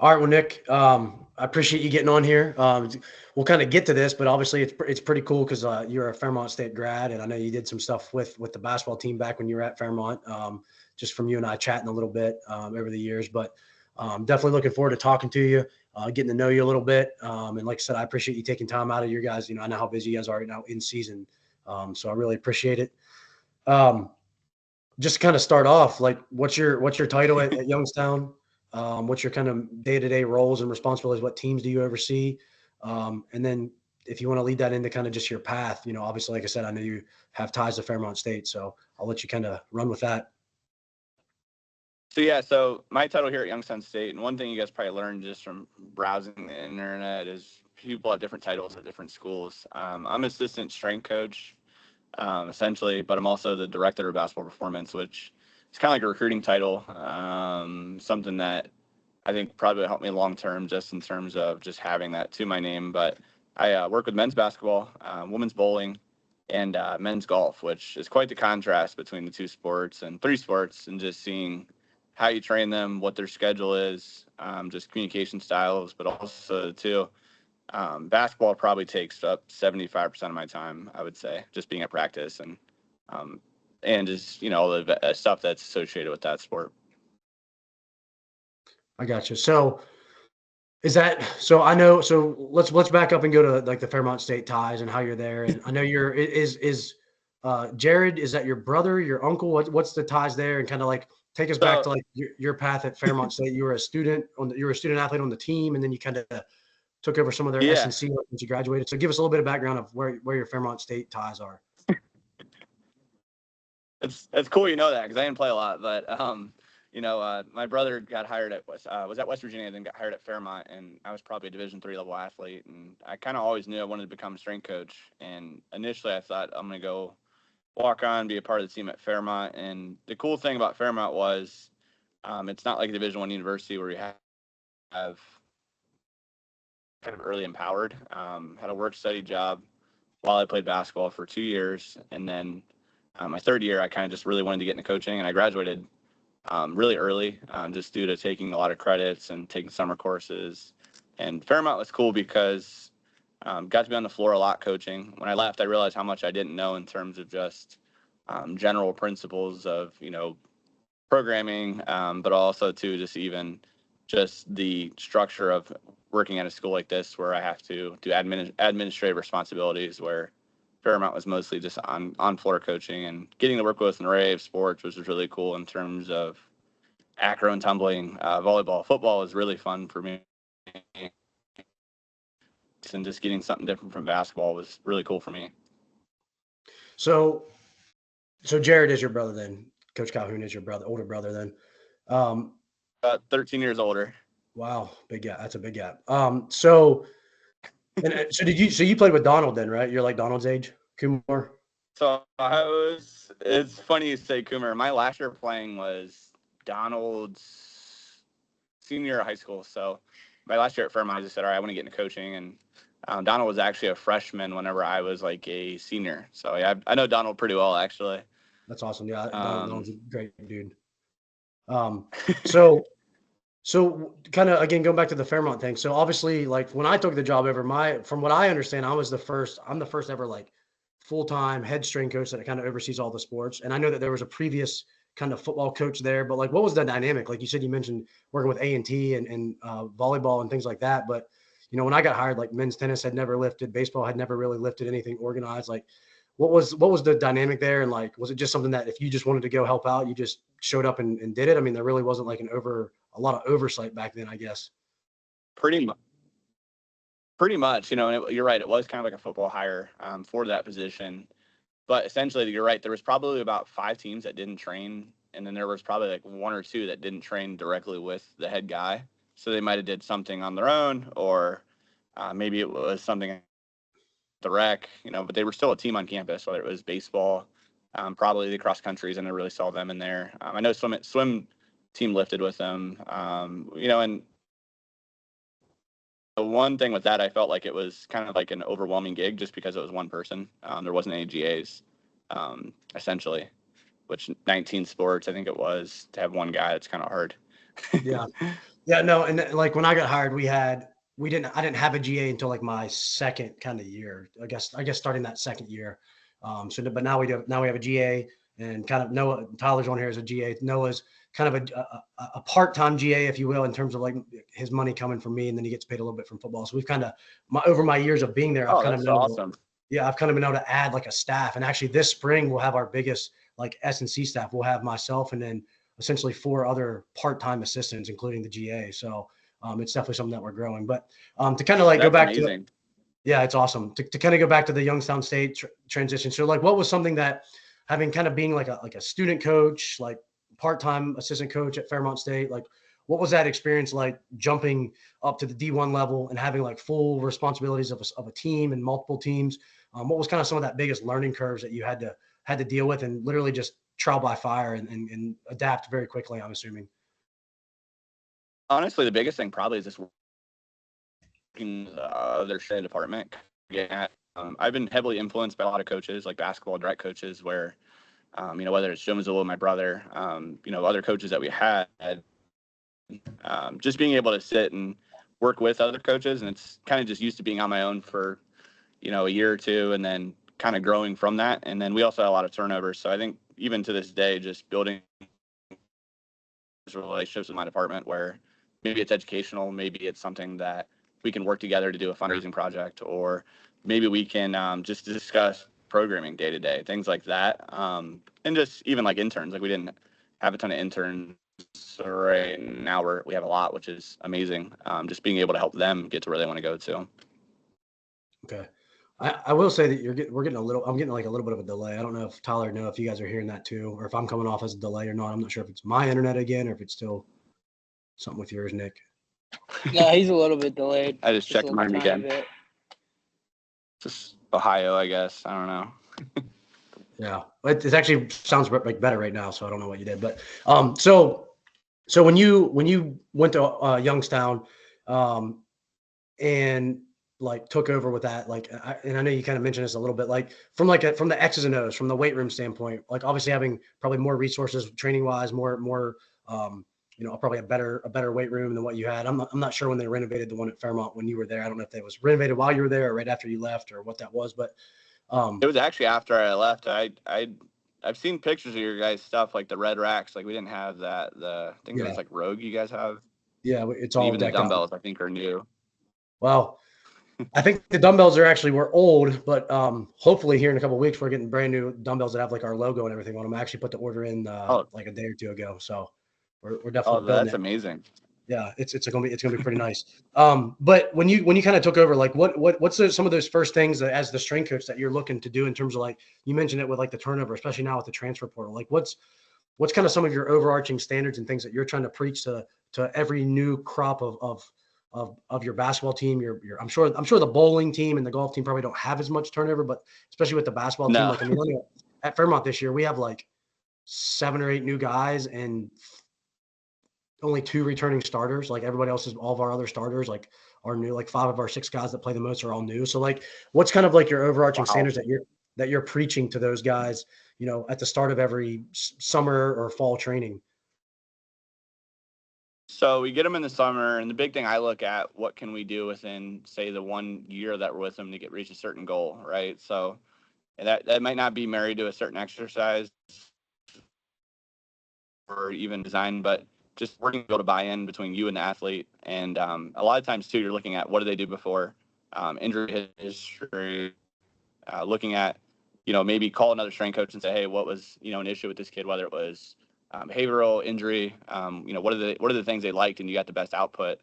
All right, well, Nick, I appreciate you getting on here. We'll kind of get to this, but obviously it's pretty cool because you're a Fairmont State grad, and I know you did some stuff with the basketball team back when you were at Fairmont. Just from you and I chatting a little bit over the years, but definitely looking forward to talking to you, getting to know you a little bit. And like I said, I appreciate you taking time out of your guys. I know how busy you guys are right now in season, so I really appreciate it. Um, just to kind of start off, like what's your title at Youngstown? What's your kind of day-to-day roles and responsibilities? What teams do you oversee? And then if you want to lead that into kind of just your path, obviously, like I said, I know you have ties to Fairmont State, so I'll let you kind of run with that. So my title here at Youngstown State, and one thing you guys probably learned just from browsing the internet is people have different titles at different schools. I'm assistant strength coach, essentially, but I'm also the director of basketball performance, which is kind of like a recruiting title, something that I think probably helped me long term, just in terms of just having that to my name. But I work with men's basketball, women's bowling, and men's golf, which is quite the contrast between the two sports and three sports, and just seeing how you train them, what their schedule is, just communication styles, but also too. Basketball probably takes up 75% of my time, I would say, just being at practice um, and just all the stuff that's associated with that sport. I got you. So is that so? I know. So let's back up and go to like the Fairmont State ties and how you're there. And I know is Jared, is that your brother, your uncle? What's the ties there? And kind of like take us back So to like your path at Fairmont State. You were a student you were a student athlete on the team, and then you kind of took over some of their S yeah, and C once you graduated. So give us a little bit of background of where your Fairmont State ties are. it's cool you know that because I didn't play a lot, but my brother got hired at was at West Virginia, then got hired at Fairmont, and I was probably a Division III level athlete, and I kind of always knew I wanted to become a strength coach. And initially, I thought I'm gonna go walk on, be a part of the team at Fairmont. And the cool thing about Fairmont was it's not like a Division I university where you have kind of early empowered. Had a work study job while I played basketball for 2 years, and then my third year, I kind of just really wanted to get into coaching, and I graduated really early, just due to taking a lot of credits and taking summer courses. And Fairmont was cool because got to be on the floor a lot coaching. When I left, I realized how much I didn't know in terms of just general principles of programming, but also too just even just the structure of working at a school like this, where I have to do administrative responsibilities, where Fairmont was mostly just on floor coaching and getting to work with an array of sports, which was really cool in terms of acro and tumbling, volleyball, football was really fun for me, and just getting something different from basketball was really cool for me. So Jared is your brother then. Coach Calhoun is your brother, older brother then. Um, About 13 years older. wow, big gap. That's a big gap. So you played with Donald then, right? You're like Donald's age, Kumar. So it's funny you say Coomer. My last year playing was Donald's senior year of high school. So my last year at Fairmont, I just said, all right, I want to get into coaching. And Donald was actually a freshman whenever I was like a senior. So yeah, I know Donald pretty well, actually. That's awesome. Yeah, Um, Donald's a great dude. Um, so so kind of again going back to the Fairmont thing. So obviously, like when I took the job over, from what I understand, I'm the first ever like full time head strength coach that kind of oversees all the sports. And I know that there was a previous kind of football coach there, but like what was the dynamic? Like you said, you mentioned working with A&T and volleyball and things like that. But when I got hired, like men's tennis had never lifted, baseball had never really lifted anything organized. Like what was the dynamic there? And like, was it just something that if you just wanted to go help out, you just showed up and did it? I mean, there really wasn't like a lot of oversight back then, I guess. pretty much. Pretty much, and you're right. It was kind of like a football hire for that position. But essentially, you're right. There was probably about 5 teams that didn't train, and then there was probably like one or two that didn't train directly with the head guy. So they might have did something on their own, or maybe it was something at the rec. But they were still a team on campus, whether it was baseball, probably the cross countries, and I really saw them in there. I know swim team lifted with them. And the one thing with that, I felt like it was kind of like an overwhelming gig just because it was one person. There wasn't any GAs, essentially, which 19 sports, I think it was, to have one guy, it's kind of hard. Yeah. Yeah, no, and like when I got hired, I didn't have a GA until like my second kind of year. I guess starting that second year. But now we have a GA, and kind of Noah Tyler's on here as a GA. Noah's kind of a part-time GA, if you will, in terms of like his money coming from me, and then he gets paid a little bit from football. So we've kind of over my years of being there, I've Oh, kind of that's been able to, awesome. yeah, I've kind of been able to add like a staff. And actually, this spring we'll have our biggest like S&C staff. We'll have myself and then essentially four other part-time assistants, including the GA. So it's definitely something that we're growing. But to kind of like go That's back to, amazing. yeah, it's awesome to kind of go back to the Youngstown State transition. So like, what was something that having kind of being like a student coach, like part-time assistant coach at Fairmont State, like what was that experience like jumping up to the D1 level and having like full responsibilities of a team and multiple teams? What was kind of some of that biggest learning curves that you had to deal with and literally just trial by fire and adapt very quickly, I'm assuming. Honestly, the biggest thing probably is just working with other state department. Yeah, I've been heavily influenced by a lot of coaches, like basketball direct coaches, where whether it's Joe Mazzulla, my brother, other coaches that we had, just being able to sit and work with other coaches, and it's kind of just used to being on my own for a year or two, and then kind of growing from that. And then we also had a lot of turnovers, so I think even to this day, just building relationships with my department where maybe it's educational, maybe it's something that we can work together to do a fundraising project, or maybe we can just discuss programming day to day, things like that. And just even like interns, like we didn't have a ton of interns. So right now we have a lot, which is amazing. Just being able to help them get to where they want to go to. Okay. I will say that I'm getting like a little bit of a delay. I don't know if Tyler if you guys are hearing that too, or if I'm coming off as a delay or not. I'm not sure if it's my internet again or if it's still something with yours, Nick. No, he's a little bit delayed. I just checked mine again. Bit. Just Ohio, I guess. I don't know. Yeah, it actually sounds like better right now. So I don't know what you did, but so when you went to Youngstown, and like took over with that, like, and I know you kind of mentioned this a little bit, like from the X's and O's, from the weight room standpoint, like obviously having probably more resources training wise, more, probably a better weight room than what you had. I'm not sure when they renovated the one at Fairmont when you were there. I don't know if it was renovated while you were there or right after you left or what that was, but it was actually after I left. I've seen pictures of your guys' stuff, like the red racks. Like we didn't have that. I think it was like Rogue you guys have. Yeah, it's all even the decked out. dumbbells I think are new. Well, I think the dumbbells were old, but hopefully here in a couple of weeks we're getting brand new dumbbells that have like our logo and everything on them. I actually put the order in like a day or two ago, so we're definitely building that's it. amazing. Yeah, it's gonna be pretty nice. But when you kind of took over, like what's some of those first things that, as the strength coach, that you're looking to do in terms of, like you mentioned it with like the turnover, especially now with the transfer portal, like what's kind of some of your overarching standards and things that you're trying to preach to every new crop of your basketball team? I'm sure the bowling team and the golf team probably don't have as much turnover, but especially with the basketball team, like I mean, at Fairmont this year we have like 7 or 8 new guys and only 2 returning starters. Like everybody else all of our other starters like are new. Like 5 of our 6 guys that play the most are all new. So like, what's kind of like your overarching standards that you're preaching to those guys, at the start of every summer or fall training? So we get them in the summer, and the big thing I look at, what can we do within, say, the 1 year that we're with them to reach a certain goal, right? So that might not be married to a certain exercise or even design, but just working to build a buy-in between you and the athlete. And a lot of times too, you're looking at what did they do before, injury history, looking at, maybe call another strength coach and say, hey, what was, an issue with this kid, whether it was behavioral injury, what are the things they liked and you got the best output.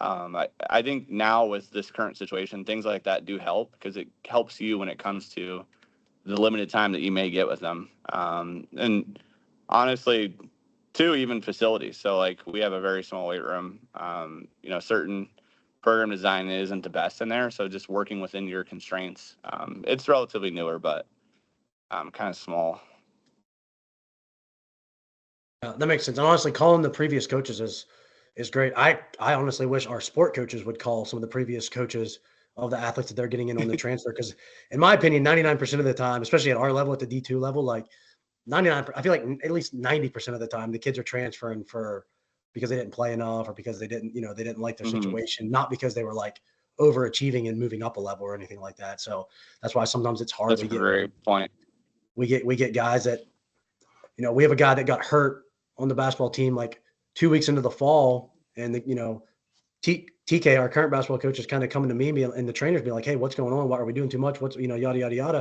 I think now with this current situation, things like that do help because it helps you when it comes to the limited time that you may get with them. And honestly, too, even facilities. So like we have a very small weight room. Certain program design isn't the best in there. So just working within your constraints. It's relatively newer, but kind of small. Yeah, that makes sense. And honestly, calling the previous coaches is great. I honestly wish our sport coaches would call some of the previous coaches of the athletes that they're getting in on the transfer. Because in my opinion, 99% of the time, especially at our level, at the D2 level, like 99, I feel like at least 90% of the time, the kids are transferring for because they didn't play enough or because they didn't like their Mhm. situation, not because they were like overachieving and moving up a level or anything like that. So that's why sometimes it's hard. That's a great point. We get guys that, we have a guy that got hurt on the basketball team like 2 weeks into the fall, and TK, our current basketball coach, is kind of coming to me and the trainers being like, "Hey, what's going on? Why are we doing too much? What's yada yada yada."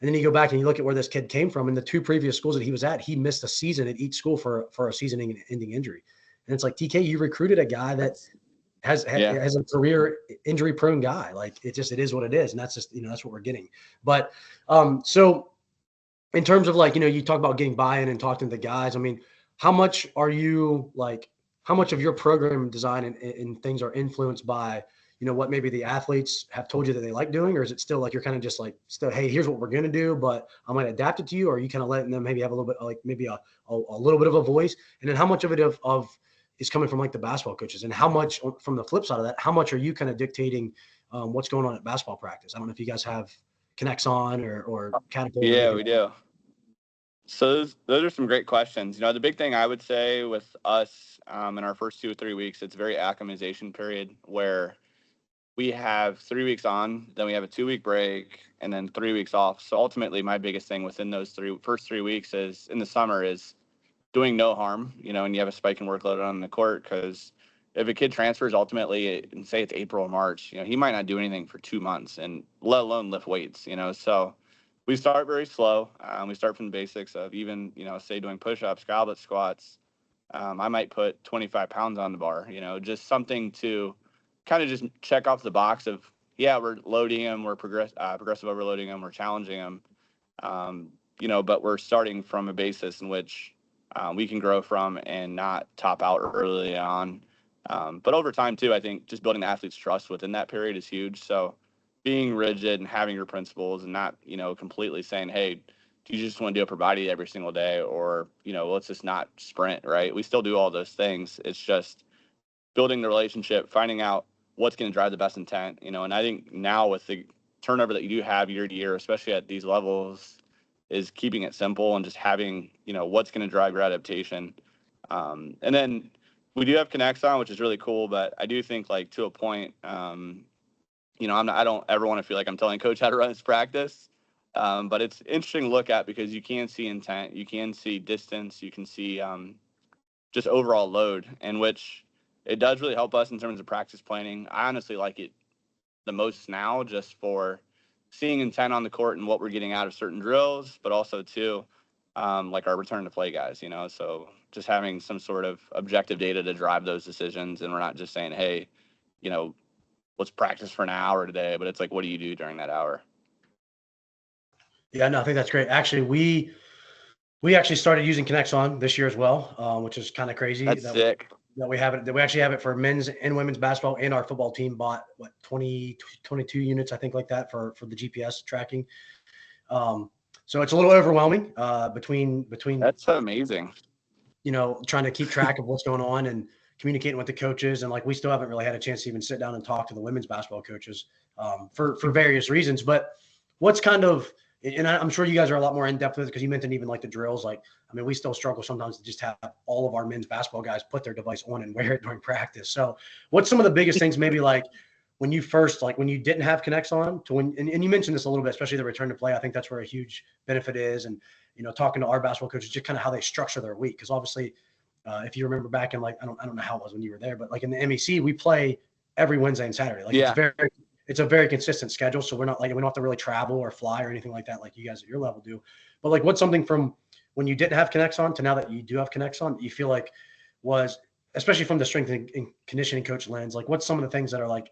And then you go back and you look at where this kid came from. In the two previous schools that he was at, he missed a season at each school for a season-ending injury. And it's like, TK, you recruited a guy that has a career injury-prone guy. Like, it is what it is, and that's just that's what we're getting. But so in terms of like, you talk about getting buy-in and talking to the guys. I mean, how much are you like, how much of your program design and things are influenced by, what maybe the athletes have told you that they like doing, or is it still like, you're kind of just like still, hey, here's what we're going to do, but I'm going to adapt it to you? Or are you kind of letting them maybe have a little bit, like maybe a little bit of a voice? And then how much of it of is coming from like the basketball coaches, and how much from the flip side of that, how much are you kind of dictating what's going on at basketball practice? I don't know if you guys have Connects on or Catapult or Yeah, anything. we do. So those are some great questions. The big thing I would say with us in our first 2 or 3 weeks, it's a very acclimatization period where we have 3 weeks on, then we have a 2-week break, and then 3 weeks off. So ultimately, my biggest thing within those first 3 weeks is in the summer is doing no harm, and you have a spike in workload on the court, because if a kid transfers ultimately, and say it's April or March, he might not do anything for 2 months, and let alone lift weights, so we start very slow. We start from the basics of even, say doing push-ups, goblet squats. I might put 25 pounds on the bar, just something to kind of just check off the box of, yeah, we're loading them, we're progressive overloading them, we're challenging them, but we're starting from a basis in which we can grow from and not top out early on. But over time, too, I think just building the athlete's trust within that period is huge. So being rigid and having your principles and not, completely saying, hey, do you just want to do upper body every single day? Or, let's just not sprint, right? We still do all those things. It's just building the relationship, finding out what's going to drive the best intent, and I think now with the turnover that you do have year to year, especially at these levels, is keeping it simple and just having, what's going to drive your adaptation. And then we do have connects on, which is really cool, but I do think like to a point, I don't ever want to feel like I'm telling coach how to run his practice. But it's interesting to look at because you can see intent, you can see distance, you can see just overall load, in which it does really help us in terms of practice planning. I honestly like it the most now just for seeing intent on the court and what we're getting out of certain drills, but also too, like our return to play guys, so just having some sort of objective data to drive those decisions. And we're not just saying, hey, let's practice for an hour today, but it's like, what do you do during that hour? Yeah, no, I think that's great. Actually, we actually started using Connects on this year as well, which is kind of crazy. That's sick. That we have it. That we actually have it for men's and women's basketball, and our football team bought 22 units, I think, like that for the GPS tracking. So it's a little overwhelming between That's amazing. trying to keep track of what's going on and communicating with the coaches. And like, we still haven't really had a chance to even sit down and talk to the women's basketball coaches for various reasons. But what's kind of, and I'm sure you guys are a lot more in depth with it, because you mentioned even like the drills. Like, I mean, we still struggle sometimes to just have all of our men's basketball guys put their device on and wear it during practice. So what's some of the biggest things, maybe like when you first, like when you didn't have Connects on to when, and you mentioned this a little bit, especially the return to play. I think that's where a huge benefit is. And, talking to our basketball coaches, just kind of how they structure their week. Cause obviously if you remember back in like, I don't know how it was when you were there, but like in the MEC, we play every Wednesday and Saturday. Like it's a very consistent schedule. So we're not like, we don't have to really travel or fly or anything like that, like you guys at your level do. But like, what's something from when you didn't have Connects on to now that you do have Connects on, you feel like was, especially from the strength and conditioning coach lens, like what's some of the things that are like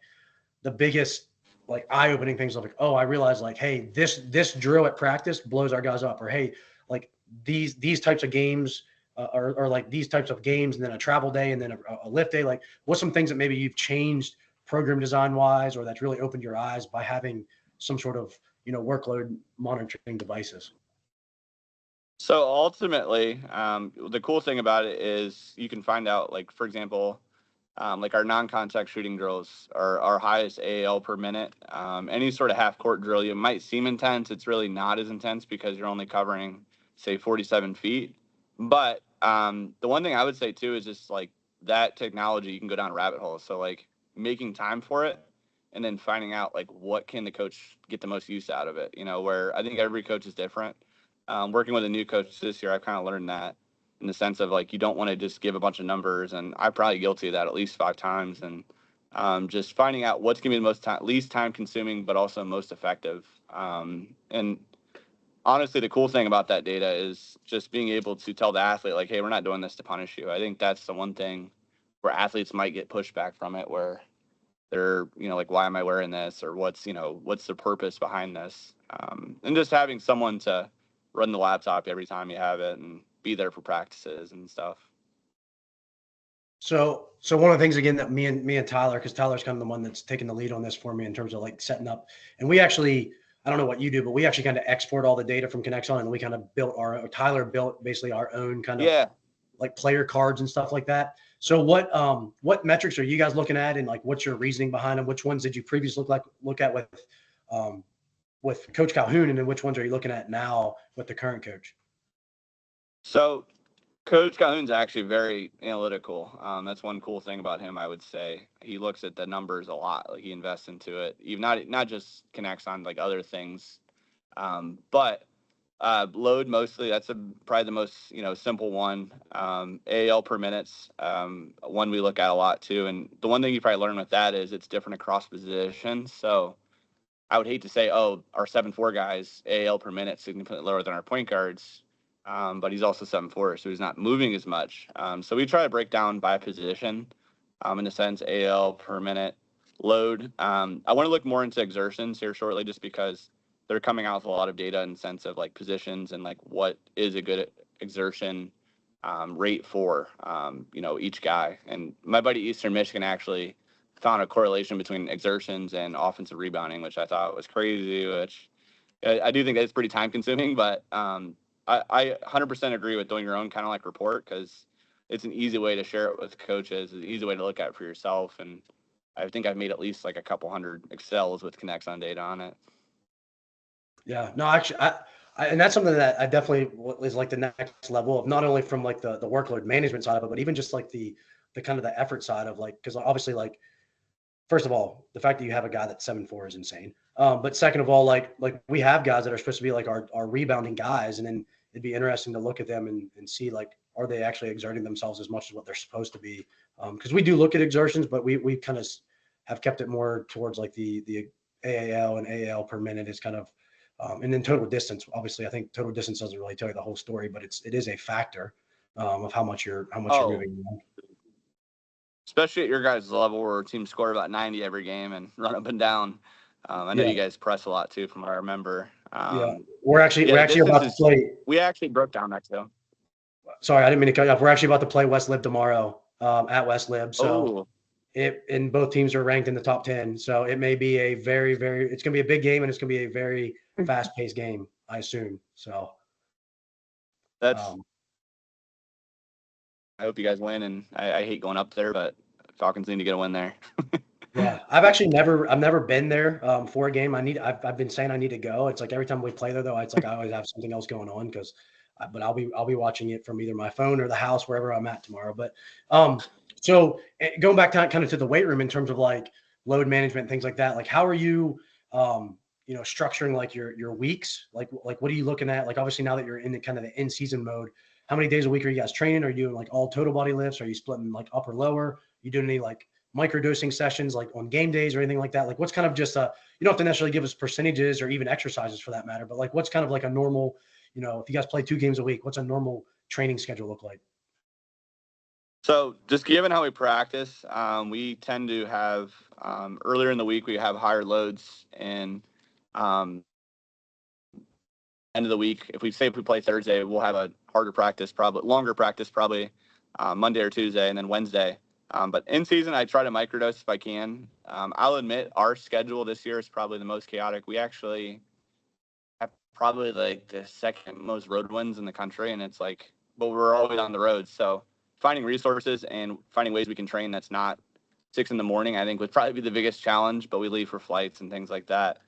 the biggest, like eye-opening things of like, oh, I realized like, hey, this drill at practice blows our guys up, or hey, like these types of games or like these types of games, and then a travel day, and then a lift day. Like, what's some things that maybe you've changed program design wise, or that's really opened your eyes by having some sort of workload monitoring devices? So ultimately, the cool thing about it is you can find out, like, for example, like our non-contact shooting drills are our highest AAL per minute. Any sort of half-court drill, you might seem intense. It's really not as intense because you're only covering, say, 47 feet. But the one thing I would say, too, is just, like, that technology, you can go down rabbit holes. So like making time for it and then finding out like what can the coach get the most use out of it, where I think every coach is different. Working with a new coach this year, I've kind of learned that in the sense of like, you don't want to just give a bunch of numbers. And I'm probably guilty of that at least 5 times. And just finding out what's going to be the least time consuming, but also most effective. And honestly, the cool thing about that data is just being able to tell the athlete, like, hey, we're not doing this to punish you. I think that's the one thing where athletes might get pushback from it, where they're, like, why am I wearing this? Or what's the purpose behind this? And just having someone to run the laptop every time you have it and be there for practices and stuff. So one of the things, again, that me and Tyler, because Tyler's kind of the one that's taking the lead on this for me in terms of like setting up, and we actually, I don't know what you do, but we actually kind of export all the data from Connexon, and we kind of Tyler built basically our own kind of like player cards and stuff like that. So what metrics are you guys looking at, and like what's your reasoning behind them? Which ones did you previously look at with Coach Calhoun, and then which ones are you looking at now with the current coach? So Coach Calhoun's actually very analytical. That's one cool thing about him, I would say. He looks at the numbers a lot. Like, he invests into it, even not just connects on like other things, but load mostly. That's probably the most simple one. AAL per minutes, one we look at a lot too. And the one thing you probably learn with that is it's different across positions. So I would hate to say, oh, our 7'4" guys AAL per minute significantly lower than our point guards. But he's also 7'4", so he's not moving as much. So we try to break down by position, in the sense AL per minute load. I want to look more into exertions here shortly, just because they're coming out with a lot of data in the sense of like positions and like what is a good exertion rate for each guy. And my buddy Eastern Michigan actually found a correlation between exertions and offensive rebounding, which I thought was crazy. Which I do think that's pretty time consuming, but I 100% agree with doing your own kind of like report, because it's an easy way to share it with coaches. It's an easy way to look at it for yourself. And I think I've made at least like a couple hundred Excels with Connexon data on it. Yeah, no, actually, and that's something that I definitely is like the next level of, not only from like the workload management side of it, but even just like the kind of the effort side of like, because obviously, like, first of all, the fact that you have a guy that's 7'4" is insane. But second of all, like we have guys that are supposed to be like our rebounding guys, and then it'd be interesting to look at them and see, like, are they actually exerting themselves as much as what they're supposed to be? Because we do look at exertions, but we kind of have kept it more towards like the AAL and AL per minute is kind of, and then total distance. Obviously, I think total distance doesn't really tell you the whole story, but it is a factor of how much you're moving around. Especially at your guys' level, where teams score about 90 every game and run up and down. I know you guys press a lot too, from what I remember. We're actually about to play. We actually broke down that too. Sorry, I didn't mean to cut you off. We're actually about to play West Lib tomorrow at West Lib. So and both teams are ranked in the top 10. So it may be a very, very, it's going to be a big game, and it's going to be a very fast paced game, I assume. So that's, I hope you guys win, and I hate going up there, but Falcons need to get a win there. Yeah, I've never been there for a game. I've been saying I need to go. It's like every time we play there, though, it's like I always have something else going on, but I'll be watching it from either my phone or the house, wherever I'm at tomorrow. But so going back to kind of to the weight room in terms of like load management, things like that, like how are you structuring like your weeks? Like what are you looking at? Like, obviously now that you're in the kind of the in-season mode, how many days a week are you guys training? Are you doing like all total body lifts? Are you splitting like upper lower? Are you doing any like microdosing sessions like on game days or anything like that? Like, what's kind of just you don't have to necessarily give us percentages or even exercises for that matter, but like what's kind of like a normal, if you guys play 2 games a week, what's a normal training schedule look like? So just given how we practice, we tend to have earlier in the week, we have higher loads, and end of the week, if we play Thursday, we'll have a harder practice, longer practice, Monday or Tuesday, and then Wednesday. But in season, I try to microdose if I can. I'll admit our schedule this year is probably the most chaotic. We actually have probably like the second most road wins in the country, and it's like, but we're always on the road. So finding resources and finding ways we can train that's not 6 a.m, I think would probably be the biggest challenge, but we leave for flights and things like that.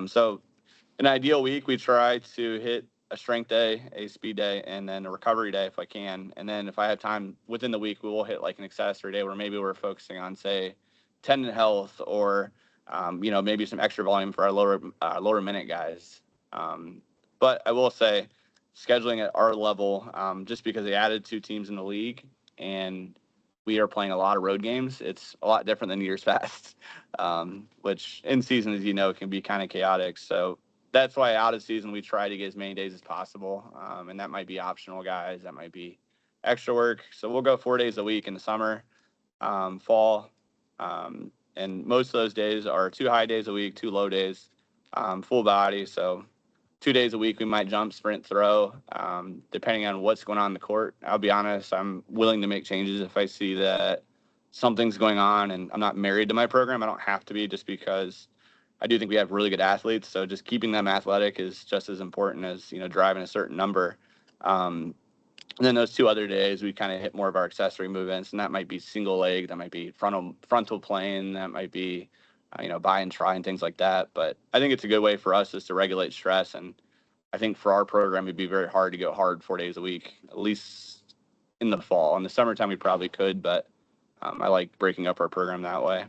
So an ideal week, we try to hit a strength day, a speed day, and then a recovery day if I can. And then if I have time within the week, we will hit like an accessory day where maybe we're focusing on, say, tendon health or, maybe some extra volume for our lower minute guys. But I will say, scheduling at our level, just because they added 2 teams in the league and we are playing a lot of road games, it's a lot different than years past, which in season, as you know, can be kind of chaotic. So that's why out of season we try to get as many days as possible, and that might be optional guys, that might be extra work. So we'll go 4 days a week in the summer, fall, and most of those days are 2 high days a week, 2 low days, full body. So 2 days a week we might jump, sprint, throw, depending on what's going on in the court. I'll be honest, I'm willing to make changes if I see that something's going on, and I'm not married to my program. I don't have to be, just because I do think we have really good athletes. So just keeping them athletic is just as important as, driving a certain number. And then those 2 other days, we kind of hit more of our accessory movements, and that might be single leg, that might be frontal plane, that might be, buy and try and things like that. But I think it's a good way for us just to regulate stress. And I think for our program, it'd be very hard to go hard 4 days a week, at least in the fall. In the summertime, we probably could, but I like breaking up our program that way.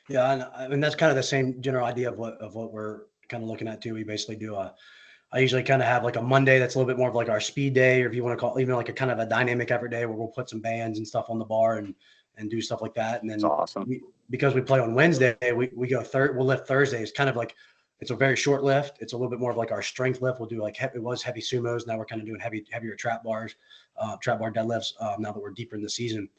Yeah, and I mean that's kind of the same general idea of what we're kind of looking at too. We basically do I usually kind of have like a Monday that's a little bit more of like our speed day, or if you want to call it even like a kind of a dynamic effort day where we'll put some bands and stuff on the bar and do stuff like that. And It's then awesome. because we play on Wednesday, we go we'll lift Thursday. It's kind of like it's a very short lift. It's a little bit more of like our strength lift. We'll do like it was heavy sumos. Now we're kind of doing heavier trap bars, trap bar deadlifts. Now that we're deeper in the season,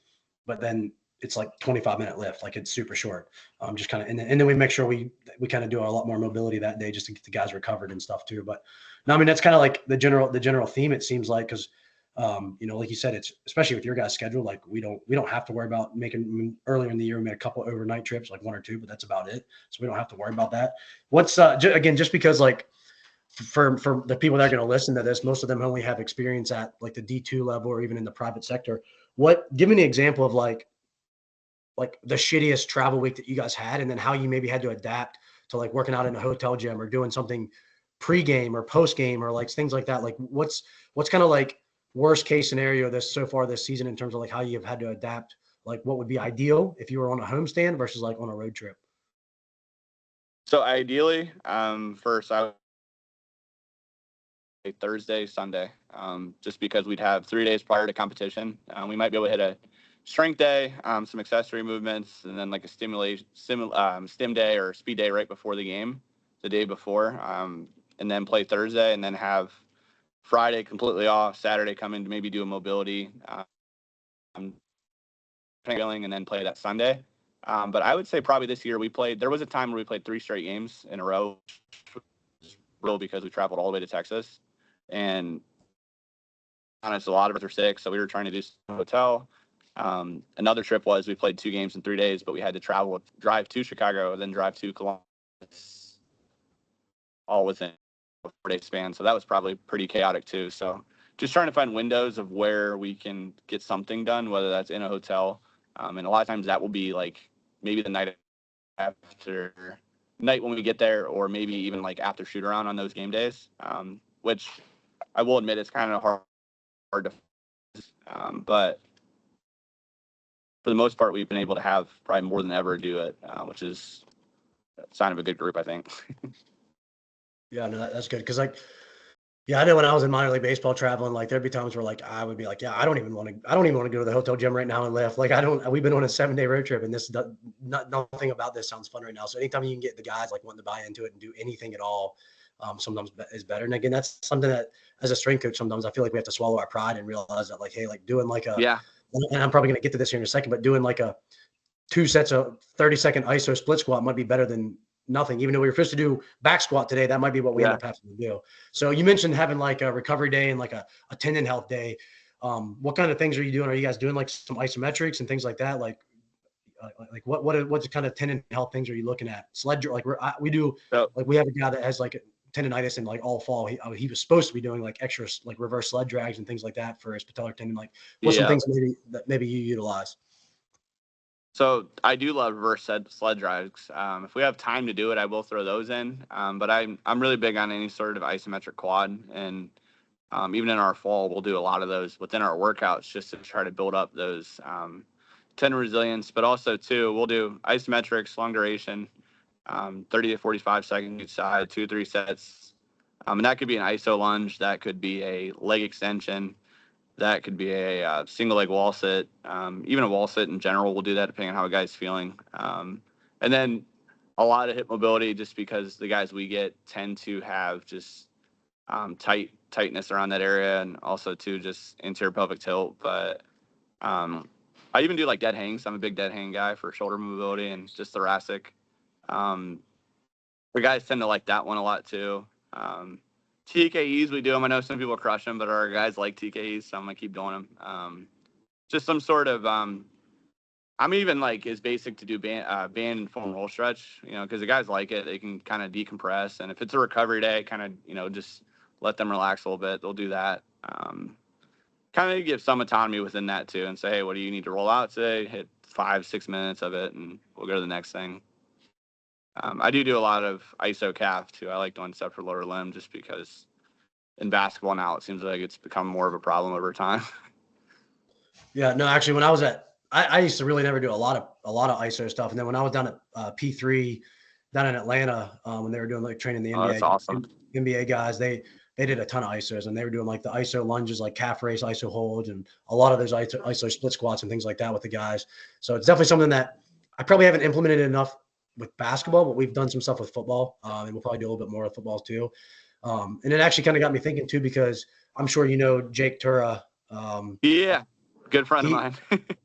but then it's like 25-minute lift, like it's super short. Just kind of, and then we make sure we kind of do a lot more mobility that day just to get the guys recovered and stuff too. But no, I mean, that's kind of like the general theme, it seems like, because like you said, it's especially with your guys' schedule, like we don't have to worry about making. Earlier in the year we made a couple overnight trips, like 1 or 2, but that's about it. So we don't have to worry about that. What's again, just because like for the people that are going to listen to this, most of them only have experience at like the D2 level or even in the private sector. Give me an example of like the shittiest travel week that you guys had, and then how you maybe had to adapt to like working out in a hotel gym or doing something pre-game or post-game or like things like that. Like what's kind of like worst case scenario so far this season in terms of like how you've had to adapt, like what would be ideal if you were on a homestand versus like on a road trip? So ideally, first I would say Thursday, Sunday, just because we'd have 3 days prior to competition. We might be able to hit a strength day, some accessory movements, and then like a stim day or speed day right before the game, the day before, and then play Thursday, and then have Friday completely off, Saturday come in to maybe do a mobility, and then play that Sunday. But I would say probably this year there was a time where we played 3 straight games in a row, because we traveled all the way to Texas. And honest, a lot of us are sick, so we were trying to do some hotel. Another trip was we played 2 games in 3 days, but we had to drive to Chicago, then drive to Columbus, all within a 4-day span. So that was probably pretty chaotic too. So just trying to find windows of where we can get something done, whether that's in a hotel. And a lot of times that will be like maybe the night when we get there, or maybe even like after shoot around on those game days, which I will admit it's kind of hard to, but for the most part, we've been able to have probably more than ever do it, which is a sign of a good group, I think. Yeah, no, that's good. Cause like, yeah, I know when I was in minor league baseball traveling, like there'd be times where like, I would be like, yeah, I don't even want to go to the hotel gym right now and lift. Like we've been on a 7-day road trip, and nothing about this sounds fun right now. So anytime you can get the guys like wanting to buy into it and do anything at all, sometimes is better. And again, that's something that as a strength coach, sometimes I feel like we have to swallow our pride and realize that like, hey, like doing like Yeah. and I'm probably going to get to this here in a second, but doing like a 2 sets of 30-second ISO split squat might be better than nothing. Even though we were supposed to do back squat today, that might be what we end up having to do. So you mentioned having like a recovery day and like a tendon health day. What kind of things are you doing? Are you guys doing like some isometrics and things like that? Like what's the kind of tendon health things are you looking at? Sled, like we do, like we have a guy that has like tendonitis and like all fall. He was supposed to be doing like extra like reverse sled drags and things like that for his patellar tendon. Like what's some things maybe you utilize? So I do love reverse sled drives. If we have time to do it, I will throw those in. But I'm really big on any sort of isometric quad, and even in our fall, we'll do a lot of those within our workouts just to try to build up those tendon resilience. But also too, we'll do isometrics, long duration, 30 to 45 seconds each side, 2 or 3 sets. And that could be an iso lunge, that could be a leg extension, that could be a single leg wall sit, even a wall sit in general. We'll do that depending on how a guy's feeling. And then a lot of hip mobility, just because the guys we get tend to have just tightness around that area, and also too just anterior pelvic tilt. But I even do like dead hangs. I'm a big dead hang guy for shoulder mobility and just thoracic. Um, the guys tend to like that one a lot too. TKEs, we do them. I know some people crush them, but our guys like TKEs, so I'm gonna keep doing them. Just some sort of I'm even like as basic to do band and foam roll stretch, because the guys like it. They can kind of decompress, and if it's a recovery day, kind of just let them relax a little bit. They'll do that. Kind of give some autonomy within that too, and say, hey, what do you need to roll out today? Hit 5-6 minutes of it, and we'll go to the next thing. I do a lot of iso calf too. I like doing stuff for lower limb just because in basketball now it seems like it's become more of a problem over time. Yeah, no, actually, when I was I used to really never do a lot of ISO stuff, and then when I was down at P3 down in Atlanta, when they were doing like training the Oh, that's awesome. NBA guys, they did a ton of ISOs, and they were doing like the ISO lunges, like calf raise, ISO holds, and a lot of those ISO split squats and things like that with the guys. So it's definitely something that I probably haven't implemented enough with basketball, but we've done some stuff with football, and we'll probably do a little bit more with football too. And it actually kind of got me thinking too, because I'm sure Jake Tura. Yeah, good friend of mine.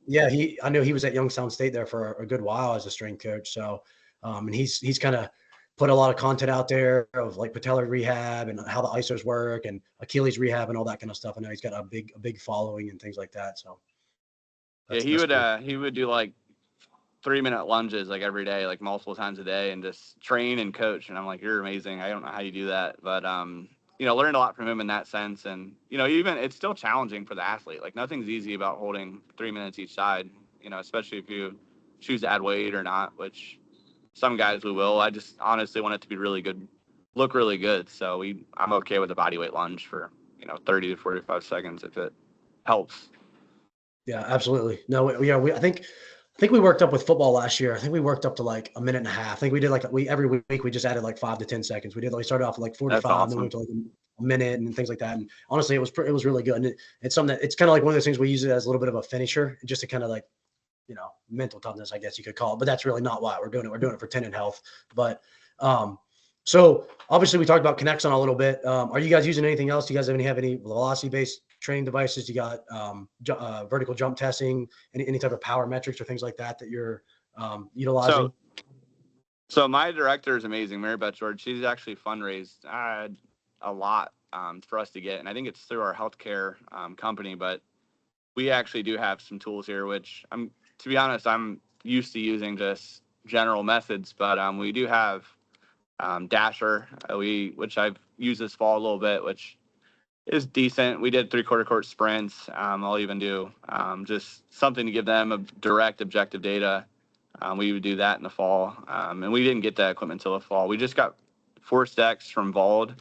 Yeah, I know he was at Youngstown State there for a good while as a strength coach. So, and he's kind of put a lot of content out there of like patellar rehab and how the isos work and Achilles rehab and all that kind of stuff. I know he's got a big following and things like that. So, yeah, he would do like 3-minute lunges like every day, like multiple times a day, and just train and coach. And I'm like, you're amazing. I don't know how you do that, but learned a lot from him in that sense. And even it's still challenging for the athlete. Like nothing's easy about holding 3 minutes each side. Especially if you choose to add weight or not, which some guys we will. I just honestly want it to be really good, look really good. So I'm okay with a body weight lunge for 30 to 45 seconds if it helps. Yeah, absolutely. No, I think we worked up with football last year. I think we worked up to like a minute and a half. I think we did every week we just added like 5 to 10 seconds. We started off with like 45, awesome. then we went to like a minute and things like that. And honestly, it was really good. And it's something that it's kind of like one of those things we use it as a little bit of a finisher, just to kind of like, mental toughness, I guess you could call it. But that's really not why we're doing it. We're doing it for tendon health. But so obviously we talked about Connexon a little bit. Are you guys using anything else? Do you guys have any velocity-based training devices? You got vertical jump testing, any type of power metrics or things like that you're utilizing? So my director is amazing, Mary Beth George. She's actually fundraised a lot for us to get, and I think it's through our healthcare company. But we actually do have some tools here, which to be honest, I'm used to using just general methods. But we do have Dasher, which I've used this fall a little bit, which is decent. We did 3/4 court sprints. I'll even do just something to give them a direct objective data. We would do that in the fall. And we didn't get that equipment until the fall. We just got Force Decks from Vald.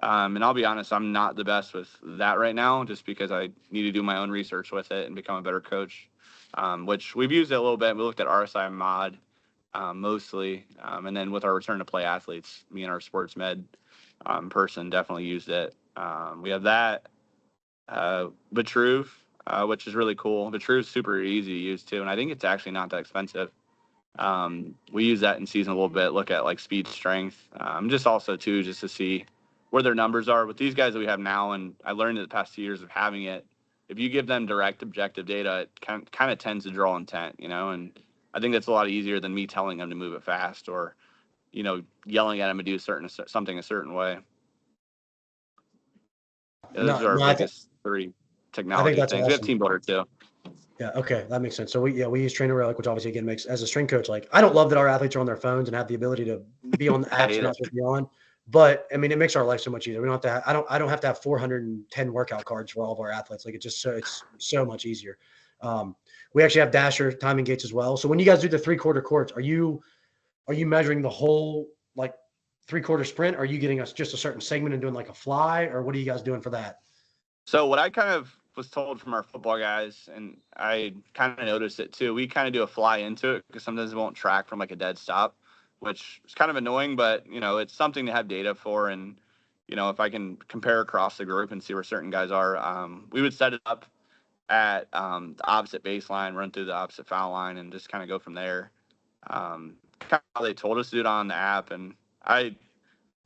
And I'll be honest, I'm not the best with that right now, just because I need to do my own research with it and become a better coach, which we've used it a little bit. We looked at RSI Mod mostly. And then with our return to play athletes, me and our sports med person definitely used it. We have that. Vitruve, which is really cool. Vitruve is super easy to use too, and I think it's actually not that expensive. We use that in season a little bit, look at like speed, strength, just also too, just to see where their numbers are with these guys that we have now. And I learned in the past 2 years of having it, if you give them direct objective data, it kind of tends to draw intent, and I think that's a lot easier than me telling them to move it fast or, yelling at them to do something a certain way. Yeah, those are our biggest 3 technology things. Awesome. We have Team Builder too. Yeah. Okay. That makes sense. So we use Trainer Relic, which obviously again makes, as a strength coach, like I don't love that our athletes are on their phones and have the ability to be on the apps not to be on, but I mean, it makes our life so much easier. We don't have to, I don't have to have 410 workout cards for all of our athletes. Like it's so much easier. We actually have dasher timing gates as well. So when you guys do the 3/4 courts, are you measuring the whole like 3/4 sprint? Or are you getting us just a certain segment and doing like a fly, or what are you guys doing for that? So what I kind of was told from our football guys, and I kind of noticed it too, we kind of do a fly into it because sometimes it won't track from like a dead stop, which is kind of annoying, but it's something to have data for. And if I can compare across the group and see where certain guys are, we would set it up at the opposite baseline, run through the opposite foul line, and just kind of go from there. Kind of how they told us to do it on the app, and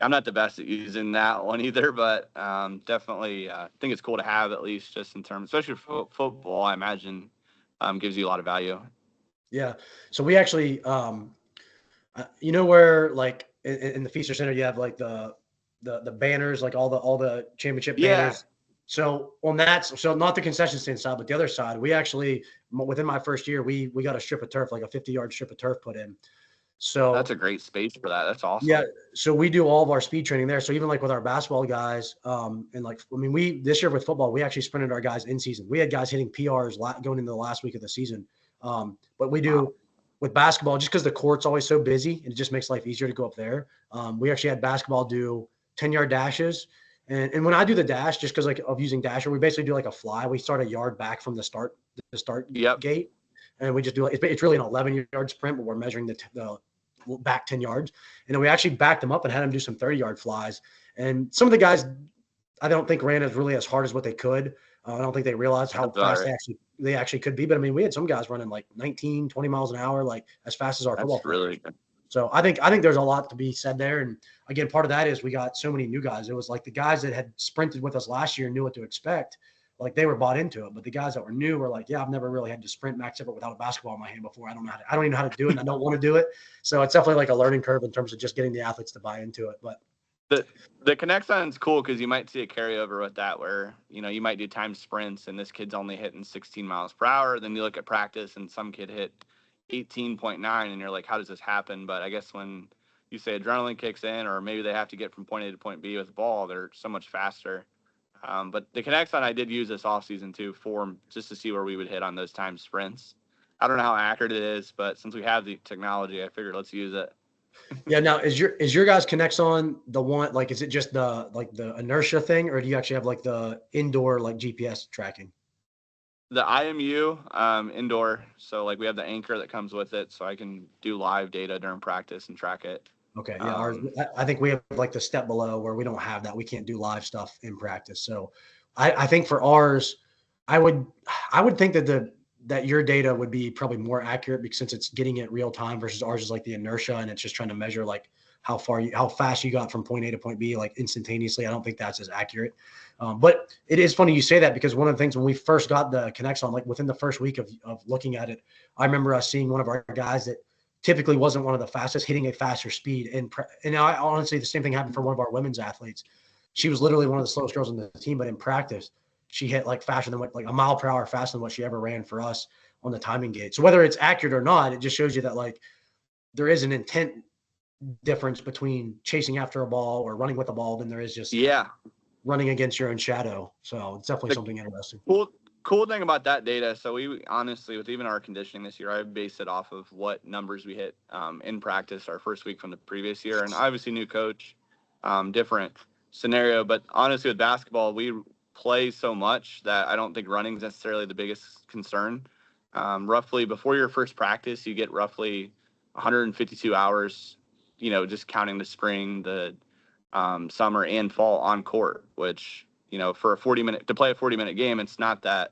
I'm not the best at using that one either, but definitely think it's cool to have, at least just in terms, especially for football. I imagine gives you a lot of value. Yeah. So we actually, where like in the Feaster Center you have like the banners, like all the championship Yeah, banners. So on that, so not the concession stand side, but the other side, we actually within my first year, we got a strip of turf, like a 50-yard strip of turf put in. that's So a great space for that. That's awesome. yeah, so we do all of our speed training there. So even like with our basketball guys, and like I mean, we this year with football, we actually sprinted our guys in season. We had guys hitting PRs going into the last week of the season. But we Wow. do with basketball just because the court's always so busy, and it just makes life easier to go up there. We actually had basketball do 10-yard dashes, and when I do the dash, just because like of using dasher, we basically do like a fly. We start a yard back from the start Yep, gate, and we just do like it's really an 11-yard sprint, but we're measuring the back 10 yards. And then we actually backed them up and had them do some 30-yard flies. And some of the guys, I don't think ran as really as hard as what they could. I don't think they realized how that's all fast right. they actually could be. But I mean, we had some guys running like 19, 20 miles an hour, like as fast as our football That's players. really good. So I think there's a lot to be said there. And again, part of that is we got so many new guys. It was like the guys that had sprinted with us last year knew what to expect. Like they were bought into it. But the guys that were new were like, yeah, I've never really had to sprint max effort without a basketball in my hand before. I don't even know how to do it, and I don't want to do it. So it's definitely like a learning curve in terms of just getting the athletes to buy into it. But The connect is cool because you might see a carryover with that where you might do time sprints and this kid's only hitting 16 miles per hour. Then you look at practice and some kid hit 18.9 and you're like, how does this happen? But I guess when you say adrenaline kicks in, or maybe they have to get from point A to point B with the ball, they're so much faster. But the connect I did use this offseason too for just to see where we would hit on those time sprints. I don't know how accurate it is, but since we have the technology, I figured let's use it. yeah, now is your guys connects on the one, like is it just the inertia thing, or do you actually have like the indoor like GPS tracking? The IMU indoor, so like we have the anchor that comes with it, so I can do live data during practice and track it. Okay, yeah, ours. Um, I think we have like the step below where we don't have that. We can't do live stuff in practice. So, I think for ours, I would I would think that your data would be probably more accurate because since it's getting it real time versus ours is like the inertia and it's just trying to measure like how fast you got from point A to point B like instantaneously. I don't think that's as accurate. But it is funny you say that because one of the things when we first got the connects on, like within the first week of looking at it, I remember us seeing one of our guys that typically wasn't one of the fastest, hitting a faster speed. And I honestly, the same thing happened for one of our women's athletes. She was literally one of the slowest girls on the team, but in practice, she hit like faster than what, like a mile per hour faster than what she ever ran for us on the timing gate. So whether it's accurate or not, it just shows you that like there is an intent difference between chasing after a ball or running with a ball than there is just yeah, running against your own shadow. So it's definitely the something interesting. cool thing about that data. So we honestly, with even our conditioning this year, I based it off of what numbers we hit in practice our first week from the previous year, and obviously new coach, different scenario. But honestly, with basketball, we play so much that I don't think running is necessarily the biggest concern. Roughly before your first practice, you get roughly 152 hours. Just counting the spring, the summer, and fall on court, which for a 40-minute to play a 40-minute game, it's not that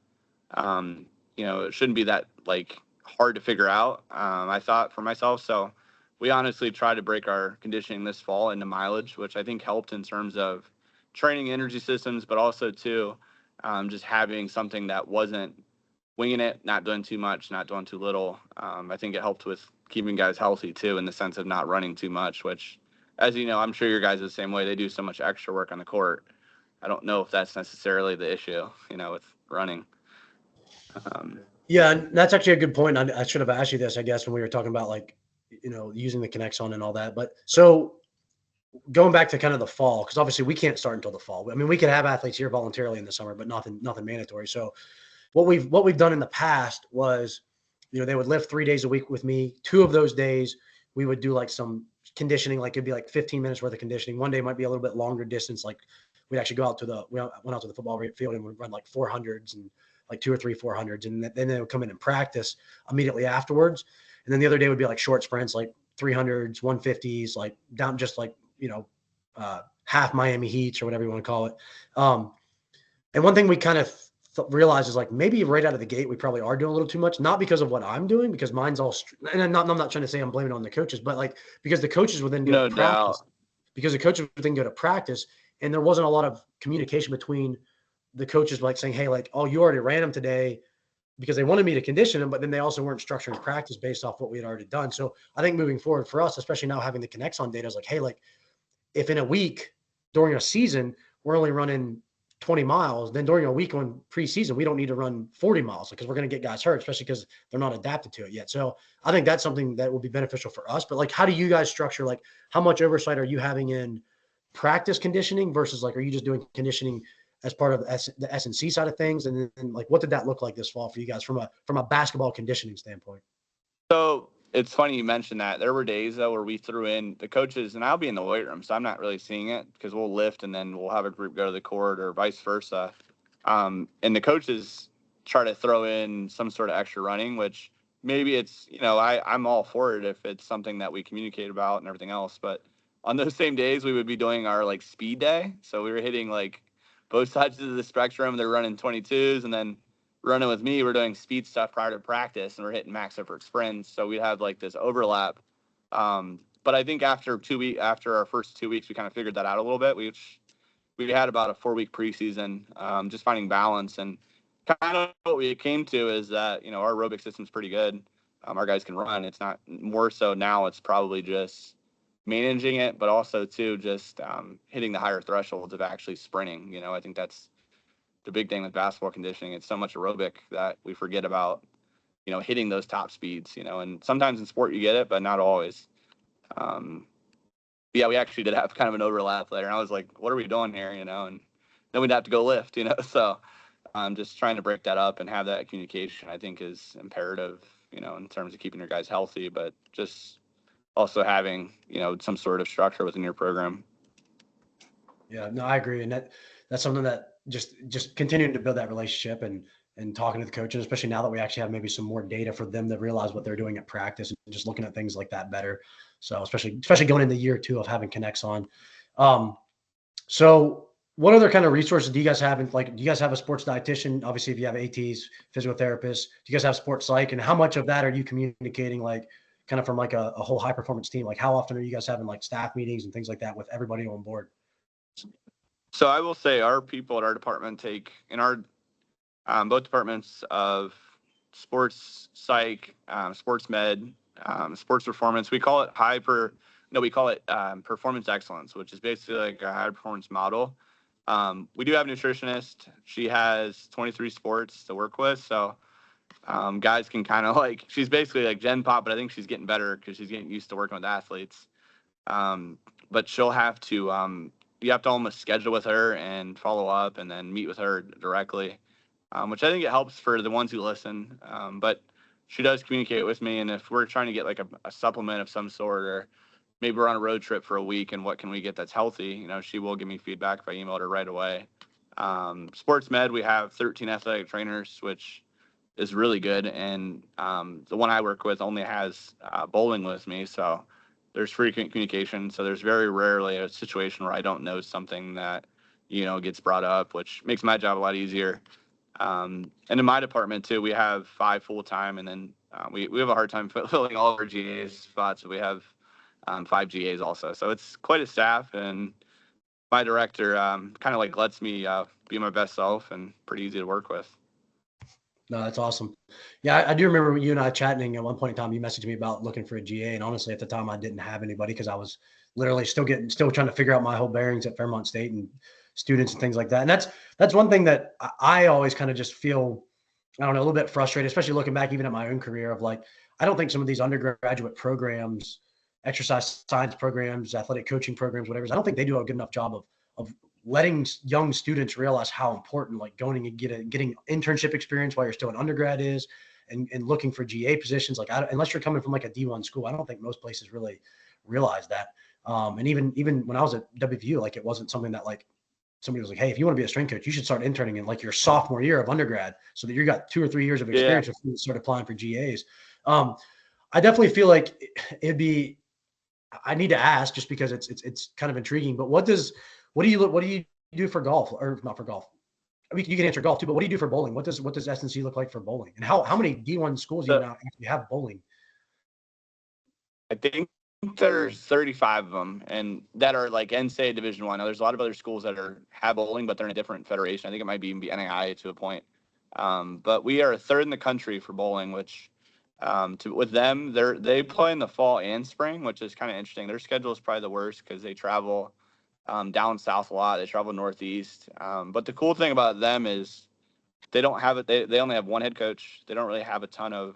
it shouldn't be that like hard to figure out. I thought for myself, so we honestly tried to break our conditioning this fall into mileage, which I think helped in terms of training energy systems, but also too just having something that wasn't winging it, not doing too much, not doing too little. I think it helped with keeping guys healthy too, in the sense of not running too much, which, as you know, I'm sure your guys are the same way. They do so much extra work on the court. I don't know if that's necessarily the issue, with running. Yeah, and that's actually a good point. I should have asked you this, I guess, when we were talking about like, using the connects on and all that. But so going back to kind of the fall, because obviously we can't start until the fall. I mean, we could have athletes here voluntarily in the summer, but nothing mandatory. So what we've done in the past was, they would lift 3 days a week with me. 2 of those days we would do like some conditioning, like it'd be like 15 minutes worth of conditioning. One day might be a little bit longer distance. Like we'd actually we went out to the football field and would run like 400s and like 2 or 3 400s. And then they would come in and practice immediately afterwards. And then the other day would be like short sprints, like 300s, 150s, like down, just like, half Miami Heats or whatever you want to call it. And one thing we kind of realize is like maybe right out of the gate we probably are doing a little too much, not because of what I'm doing, because mine's all and I'm not trying to say I'm blaming it on the coaches, but like because the coaches would then go to practice, because the coaches would then go to practice, and there wasn't a lot of communication between the coaches, like saying, hey, like, oh, you already ran them today, because they wanted me to condition them, but then they also weren't structuring practice based off what we had already done. So I think moving forward for us, especially now having the connects on data, is like, hey, like if in a week during a season we're only running 20 miles, then during a week on preseason, we don't need to run 40 miles because we're going to get guys hurt, especially because they're not adapted to it yet. So I think that's something that will be beneficial for us. But like, how do you guys structure, like how much oversight are you having in practice conditioning versus like, are you just doing conditioning as part of the S&C side of things? And then like, what did that look like this fall for you guys from a basketball conditioning standpoint? So it's funny you mentioned that. There were days though where we threw in the coaches, and I'll be in the weight room, so I'm not really seeing it because we'll lift and then we'll have a group go to the court or vice versa. And the coaches try to throw in some sort of extra running, which maybe it's, I'm all for it if it's something that we communicate about and everything else. But on those same days, we would be doing our like speed day. So we were hitting like both sides of the spectrum. They're running 22s, and then running with me, we're doing speed stuff prior to practice, and we're hitting max effort sprints. So we'd have like this overlap. But I think after our first 2 weeks, we kind of figured that out a little bit. We had about a 4-week preseason, just finding balance, and kind of what we came to is that, our aerobic system's pretty good. Our guys can run. It's not more so now. It's probably just managing it, but also too, just hitting the higher thresholds of actually sprinting. I think that's the big thing with basketball conditioning. It's so much aerobic that we forget about, hitting those top speeds, and sometimes in sport you get it, but not always. Yeah, we actually did have kind of an overlap there, and I was like, what are we doing here? And then we'd have to go lift, so just trying to break that up and have that communication, I think, is imperative, in terms of keeping your guys healthy, but just also having, some sort of structure within your program. Yeah, no, I agree. And that's something that just continuing to build that relationship and talking to the coaches, especially now that we actually have maybe some more data for them to realize what they're doing at practice and just looking at things like that better. So especially going into year 2 of having connects on. So what other kind of resources do you guys have? Do you guys have a sports dietitian? Obviously, if you have ATs, physical therapists, do you guys have sports psych? And how much of that are you communicating, like kind of from like a whole high performance team? Like how often are you guys having like staff meetings and things like that with everybody on board? So I will say our people at our department take in our both departments of sports psych, sports med, sports performance. We call it performance excellence, which is basically like a high performance model. We do have a nutritionist. She has 23 sports to work with. So guys can kind of like, she's basically like Gen Pop, but I think she's getting better because she's getting used to working with athletes. But she'll have to, you have to almost schedule with her and follow up and then meet with her directly, which I think it helps for the ones who listen. But she does communicate with me. And if we're trying to get like a supplement of some sort, or maybe we're on a road trip for a week and what can we get that's healthy, she will give me feedback if I emailed her right away. Sports med, we have 13 athletic trainers, which is really good. And the one I work with only has bowling with me. So there's frequent communication. So there's very rarely a situation where I don't know something that, gets brought up, which makes my job a lot easier. And in my department too, we have 5 full-time, and then we have a hard time filling all of our GA spots. So we have 5 GAs also. So it's quite a staff, and my director kind of like lets me be my best self and pretty easy to work with. No, that's awesome. Yeah, I do remember you and I chatting at one point in time. You messaged me about looking for a GA, and honestly, at the time, I didn't have anybody because I was literally still trying to figure out my whole bearings at Fairmont State and students and things like that. And that's one thing that I always kind of just feel, I don't know, a little bit frustrated, especially looking back even at my own career of like, I don't think some of these undergraduate programs, exercise science programs, athletic coaching programs, whatever, I don't think they do a good enough job of letting young students realize how important like going and getting internship experience while you're still an undergrad is, and looking for GA positions. Like unless you're coming from like a D1 school, I don't think most places really realize that. And even when I was at WVU, like it wasn't something that like somebody was like, hey, if you want to be a strength coach, you should start interning in like your sophomore year of undergrad so that you got 2 or 3 years of experience before you start applying for GAs. I definitely feel like it'd be, I need to ask just because it's kind of intriguing, but what do you do for golf, or not for golf? I mean, you can answer golf too, but what do you do for bowling? What does SNC look like for bowling, and how many D1 schools do you now actually have bowling? I think there's 35 of them, and that are like NCAA Division I. Now, there's a lot of other schools that have bowling, but they're in a different federation. I think it might even be NAIA to a point. But we are third in the country for bowling, which with them, they play in the fall and spring, which is kind of interesting. Their schedule is probably the worst because they travel down south a lot. They travel northeast. But the cool thing about them is they don't have it. They only have one head coach. They don't really have a ton of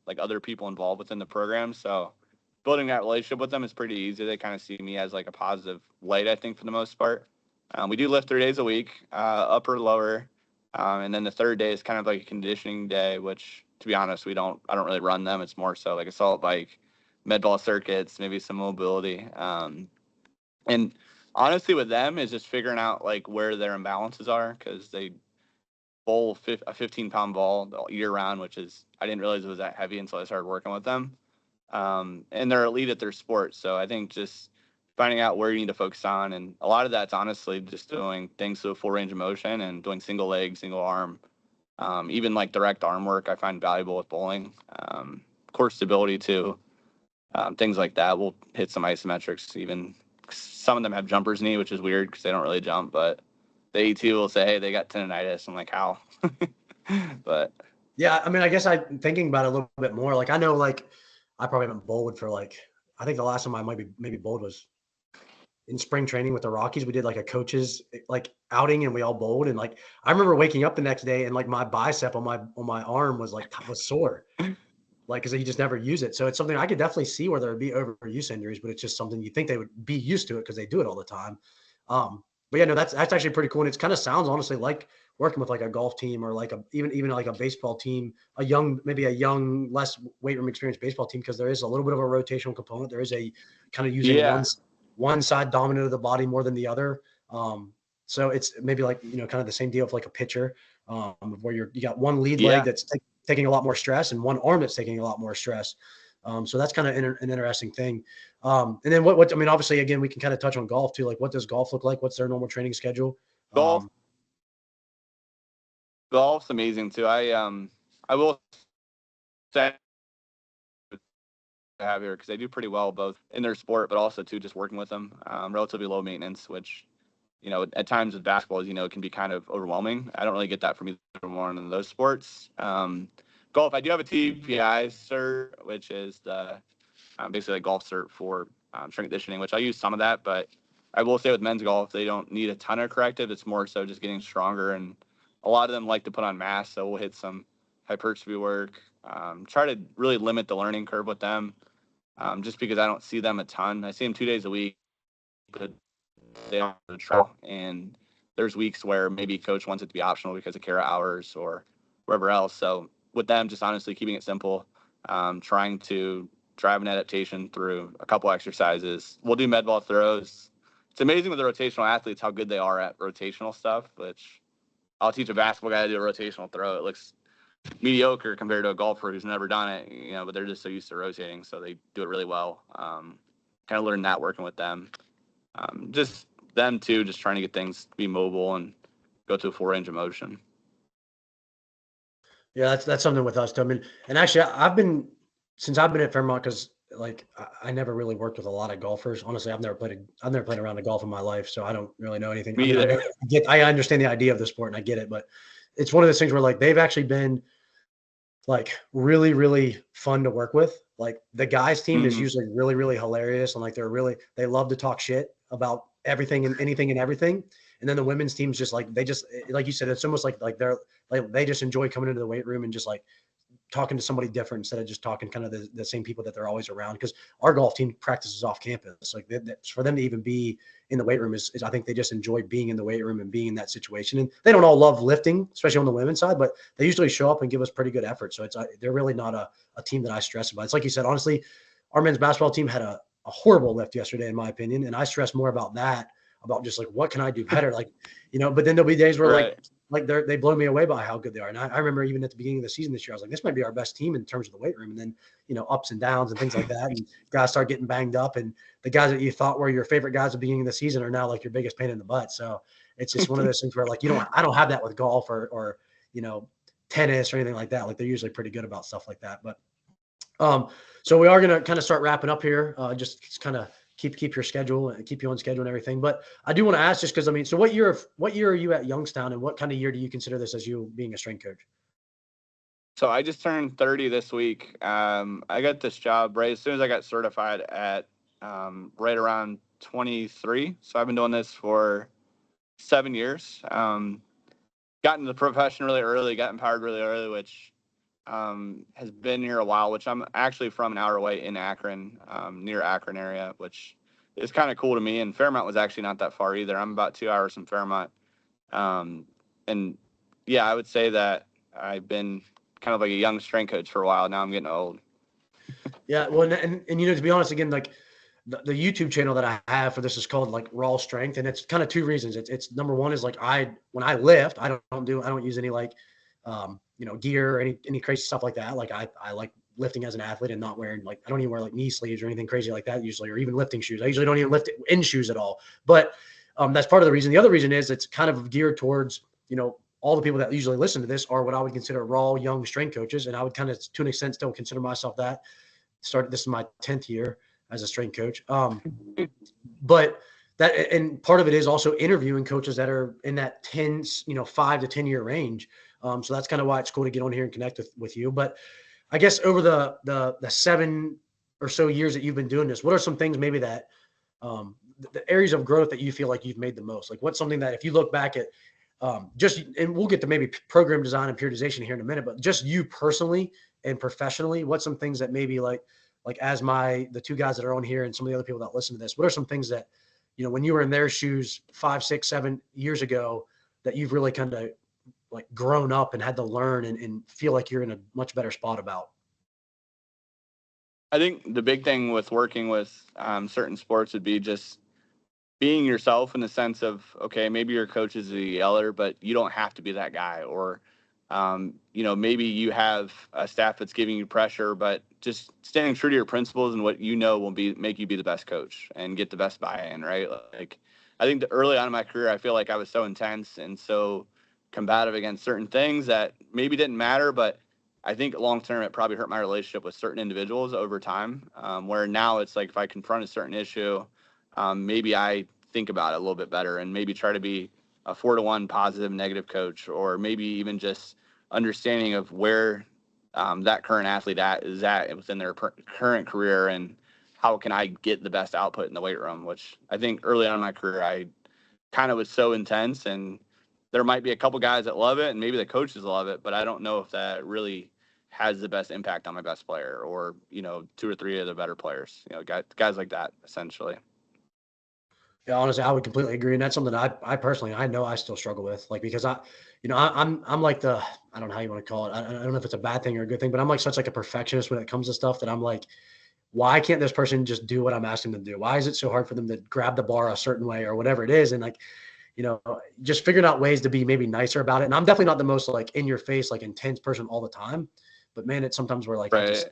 like other people involved within the program. So building that relationship with them is pretty easy. They kind of see me as like a positive light, I think, for the most part. We do lift 3 days a week, upper, lower. And then the third day is kind of like a conditioning day, which, to be honest, I don't really run them. It's more so like assault bike, med ball circuits, maybe some mobility. And honestly, with them is just figuring out like where their imbalances are, because they bowl a 15-pound ball all year round, which is, I didn't realize it was that heavy until I started working with them. And they're elite at their sport. So I think just finding out where you need to focus on. And a lot of that's honestly just doing things to a full range of motion and doing single leg, single arm, even like direct arm work I find valuable with bowling. Core stability too, things like that. We'll hit some isometrics. Even some of them have jumper's knee, which is weird because they don't really jump, but the AT will say, hey, they got tendonitis. I'm like, how? But yeah, I mean, I guess I'm thinking about it a little bit more. Like I know, like I probably haven't bowled for like, I think the last time I maybe bowled was in spring training with the Rockies. We did like a coaches like outing and we all bowled. And like, I remember waking up the next day and like my bicep on my arm was sore. Like, cause you just never use it. So it's something I could definitely see where there would be overuse injuries, but it's just something you think they would be used to it because they do it all the time. But yeah, no, that's actually pretty cool. And it kind of sounds honestly like working with like a golf team or like even like a baseball team, maybe a young, less weight room experienced baseball team, because there is a little bit of a rotational component. There is a kind of using one side dominant of the body more than the other. So it's maybe like, kind of the same deal of like a pitcher, where you got one lead leg that's taking a lot more stress and one arm that's taking a lot more stress. So that's kind of an interesting thing. And then what, I mean, obviously, again, we can kind of touch on golf too. Like, what does golf look like? What's their normal training schedule? Golf's amazing too. I will say I have here because they do pretty well both in their sport, but also too just working with them. Relatively low maintenance, which at times with basketball, it can be kind of overwhelming. I don't really get that from either one of those sports. Golf, I do have a TPI cert, which is the basically a golf cert for strength conditioning, which I use some of that, but I will say with men's golf, they don't need a ton of corrective. It's more so just getting stronger, and a lot of them like to put on mass, so we'll hit some hypertrophy work, try to really limit the learning curve with them, just because I don't see them a ton. I see them 2 days a week, but they don't travel, and there's weeks where maybe coach wants it to be optional because of Kara hours or wherever else. So with them, just honestly keeping it simple, trying to drive an adaptation through a couple exercises. We'll do med ball throws. It's amazing with the rotational athletes how good they are at rotational stuff, which I'll teach a basketball guy to do a rotational throw. It looks mediocre compared to a golfer who's never done it, but they're just so used to rotating, so they do it really well. Kind of learn that working with them. Just them too, just trying to get things to be mobile and go to a full range of motion. Yeah, that's something with us too. I mean, and actually since I've been at Fairmont, because like I never really worked with a lot of golfers. Honestly, I've never played a round of golf in my life, so I don't really know anything. Me either. I understand the idea of the sport and I get it, but it's one of those things where like they've actually been like really, really fun to work with. Like the guys team is usually really, really hilarious, and like they love to talk shit about everything and anything and everything. And then the women's team's just like, like you said, it's almost like they just enjoy coming into the weight room and just like talking to somebody different instead of just talking kind of the same people that they're always around. Because our golf team practices off campus. Like for them to even be in the weight room is I think they just enjoy being in the weight room and being in that situation. And they don't all love lifting, especially on the women's side, but they usually show up and give us pretty good effort. So they're really not a team that I stress about. It's like you said, honestly, our men's basketball team had a horrible lift yesterday, in my opinion. And I stress more about that, about just like, what can I do better? Like, but then there'll be days where like they blow me away by how good they are. And I remember even at the beginning of the season this year, I was like, this might be our best team in terms of the weight room. And then, ups and downs and things like that. And guys start getting banged up. And the guys that you thought were your favorite guys at the beginning of the season are now like your biggest pain in the butt. So it's just one of those things where like, I don't have that with golf or tennis or anything like that. Like they're usually pretty good about stuff like that. But so we are going to kind of start wrapping up here. Just kind of keep your schedule and keep you on schedule and everything. But I do want to ask, just because so what year are you at Youngstown, and what kind of year do you consider this as you being a strength coach? So I just turned 30 this week. I got this job right as soon as I got certified at right around 23. So I've been doing this for 7 years. Got into the profession really early, got empowered really early, which has been here a while, which I'm actually from an hour away in Akron, near Akron area, which is kind of cool to me. And Fairmont was actually not that far either. I'm about 2 hours from Fairmont. And yeah, I would say that I've been kind of like a young strength coach for a while. Now I'm getting old. Yeah. Well, and to be honest, again, like the YouTube channel that I have for this is called like Raw Strength. And it's kind of two reasons. It's number one is like when I lift, I don't use any like, gear or any crazy stuff like that. Like I like lifting as an athlete and not wearing I don't even wear like knee sleeves or anything crazy like that usually, or even lifting shoes. I usually don't even lift in shoes at all. But that's part of the reason. The other reason is it's kind of geared towards, all the people that usually listen to this are what I would consider raw young strength coaches. And I would kind of, to an extent, still consider myself that. This is my 10th year as a strength coach. But that, and part of it is also interviewing coaches that are in that 5 to 10 year range. So that's kind of why it's cool to get on here and connect with you. But I guess over the 7 or so years that you've been doing this, what are some things maybe that the areas of growth that you feel like you've made the most? Like what's something that if you look back at and we'll get to maybe program design and periodization here in a minute, but just you personally and professionally, what's some things that maybe like as the two guys that are on here and some of the other people that listen to this, what are some things that, when you were in their shoes 5, 6, 7 years ago that you've really kind of like grown up and had to learn and feel like you're in a much better spot about? I think the big thing with working with certain sports would be just being yourself in the sense of, okay, maybe your coach is a yeller, but you don't have to be that guy. Or, maybe you have a staff that's giving you pressure, but just staying true to your principles and what will make you be the best coach and get the best buy-in, right? Like, I think early on in my career, I feel like I was so intense and so combative against certain things that maybe didn't matter, but I think long-term it probably hurt my relationship with certain individuals over time, where now it's like if I confront a certain issue, maybe I think about it a little bit better and maybe try to be a 4-to-1 positive negative coach, or maybe even just understanding of where that current athlete is at within their current career and how can I get the best output in the weight room, which I think early on in my career I kind of was so intense, and there might be a couple guys that love it and maybe the coaches love it, but I don't know if that really has the best impact on my best player or, 2 or 3 of the better players, guys like that, essentially. Yeah, honestly, I would completely agree. And that's something I personally, I know I still struggle with, like, because I'm like I don't know how you want to call it. I don't know if it's a bad thing or a good thing, but I'm like such like a perfectionist when it comes to stuff that I'm like, why can't this person just do what I'm asking them to do? Why is it so hard for them to grab the bar a certain way or whatever it is? And like, just figuring out ways to be maybe nicer about it. And I'm definitely not the most like in your face, like intense person all the time, but man, it's sometimes where like, right.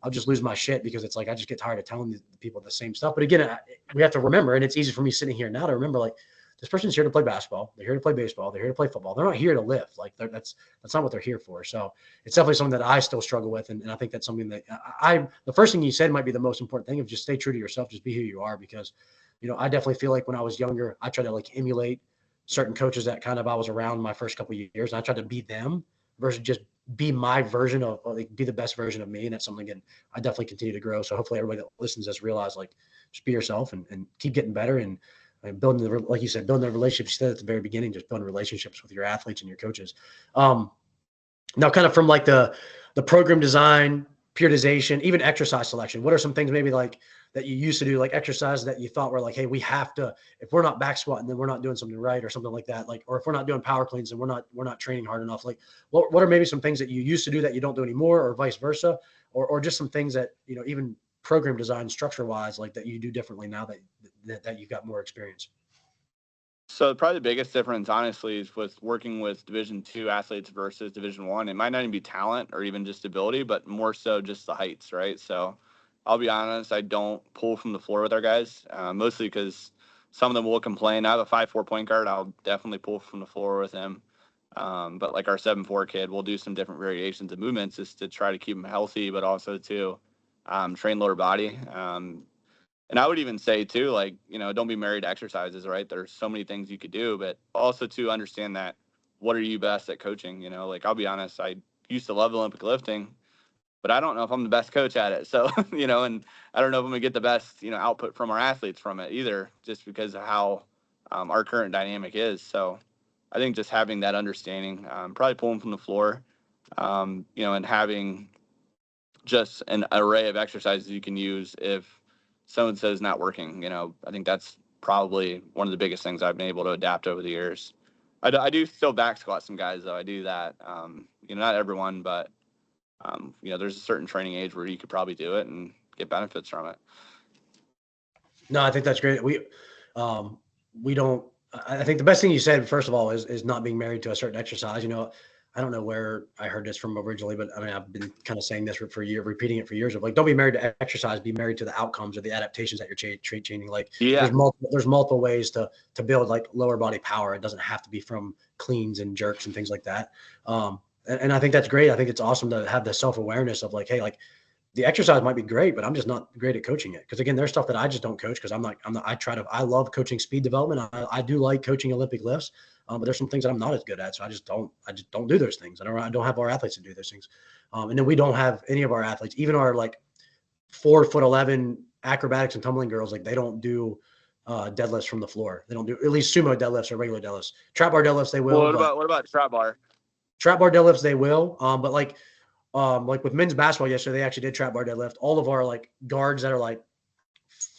I'll just lose my shit because it's like, I just get tired of telling the people the same stuff. But again, we have to remember, and it's easy for me sitting here now to remember, like, this person's here to play basketball. They're here to play baseball. They're here to play football. They're not here to lift. Like that's not what they're here for. So it's definitely something that I still struggle with. And I think that's something that the first thing you said might be the most important thing of just stay true to yourself. Just be who you are, because, I definitely feel like when I was younger, I tried to like emulate certain coaches that kind of I was around my first couple of years. And I tried to be them versus just be my version of, like, be the best version of me. And that's something, again, I definitely continue to grow. So hopefully everybody that listens to this realize, like, just be yourself and keep getting better and building like you said, building the relationships you said at the very beginning, just building relationships with your athletes and your coaches. Now kind of from like the program design, periodization, even exercise selection? What are some things maybe like that you used to do, like exercise that you thought were like, hey, we have to, if we're not back squatting, then we're not doing something right or something like that. Like, or if we're not doing power cleans, then we're not training hard enough. Like what are maybe some things that you used to do that you don't do anymore, or vice versa, or just some things that, even program design structure wise, like that you do differently now that you've got more experience? So probably the biggest difference, honestly, is with working with Division II athletes versus Division I. It might not even be talent or even just ability, but more so just the heights, right? So I'll be honest, I don't pull from the floor with our guys, mostly because some of them will complain. I have a 5'4" point guard. I'll definitely pull from the floor with him. But like our 7'4" kid, we'll do some different variations of movements just to try to keep him healthy, but also to train lower body. And I would even say too, like, don't be married to exercises, right? There's so many things you could do, but also to understand that what are you best at coaching? Like I'll be honest, I used to love Olympic lifting, but I don't know if I'm the best coach at it. So, and I don't know if I'm gonna get the best, output from our athletes from it either, just because of how our current dynamic is. So I think just having that understanding, probably pulling from the floor, and having just an array of exercises you can use if someone says not working. I think that's probably one of the biggest things I've been able to adapt over the years. I do still back squat some guys though. I do that. Not everyone, but there's a certain training age where you could probably do it and get benefits from it. No, I think that's great. We don't. I think the best thing you said, first of all, is not being married to a certain exercise. I don't know where I heard this from originally, but I mean, I've been kind of saying this for years, repeating it for years. Of like, don't be married to exercise, be married to the outcomes or the adaptations that you're changing. Like, Yeah. there's multiple ways to build like lower body power. It doesn't have to be from cleans and jerks and things like that. And I think that's great. I think it's awesome to have the self awareness of like, hey, like, the exercise might be great, but I'm just not great at coaching it. Because again, there's stuff that I just don't coach because I'm not, I love coaching speed development. I do like coaching Olympic lifts, but there's some things that I'm not as good at. So I just don't do those things. I don't have our athletes to do those things. And then we don't have any of our athletes, even our like 4'11" acrobatics and tumbling girls. Like they don't do deadlifts from the floor. They don't do at least sumo deadlifts or regular deadlifts. Trap bar deadlifts, they will. Well, what about trap bar? Trap bar deadlifts, they will. But like with men's basketball yesterday, they actually did trap bar deadlift. All of our like guards that are like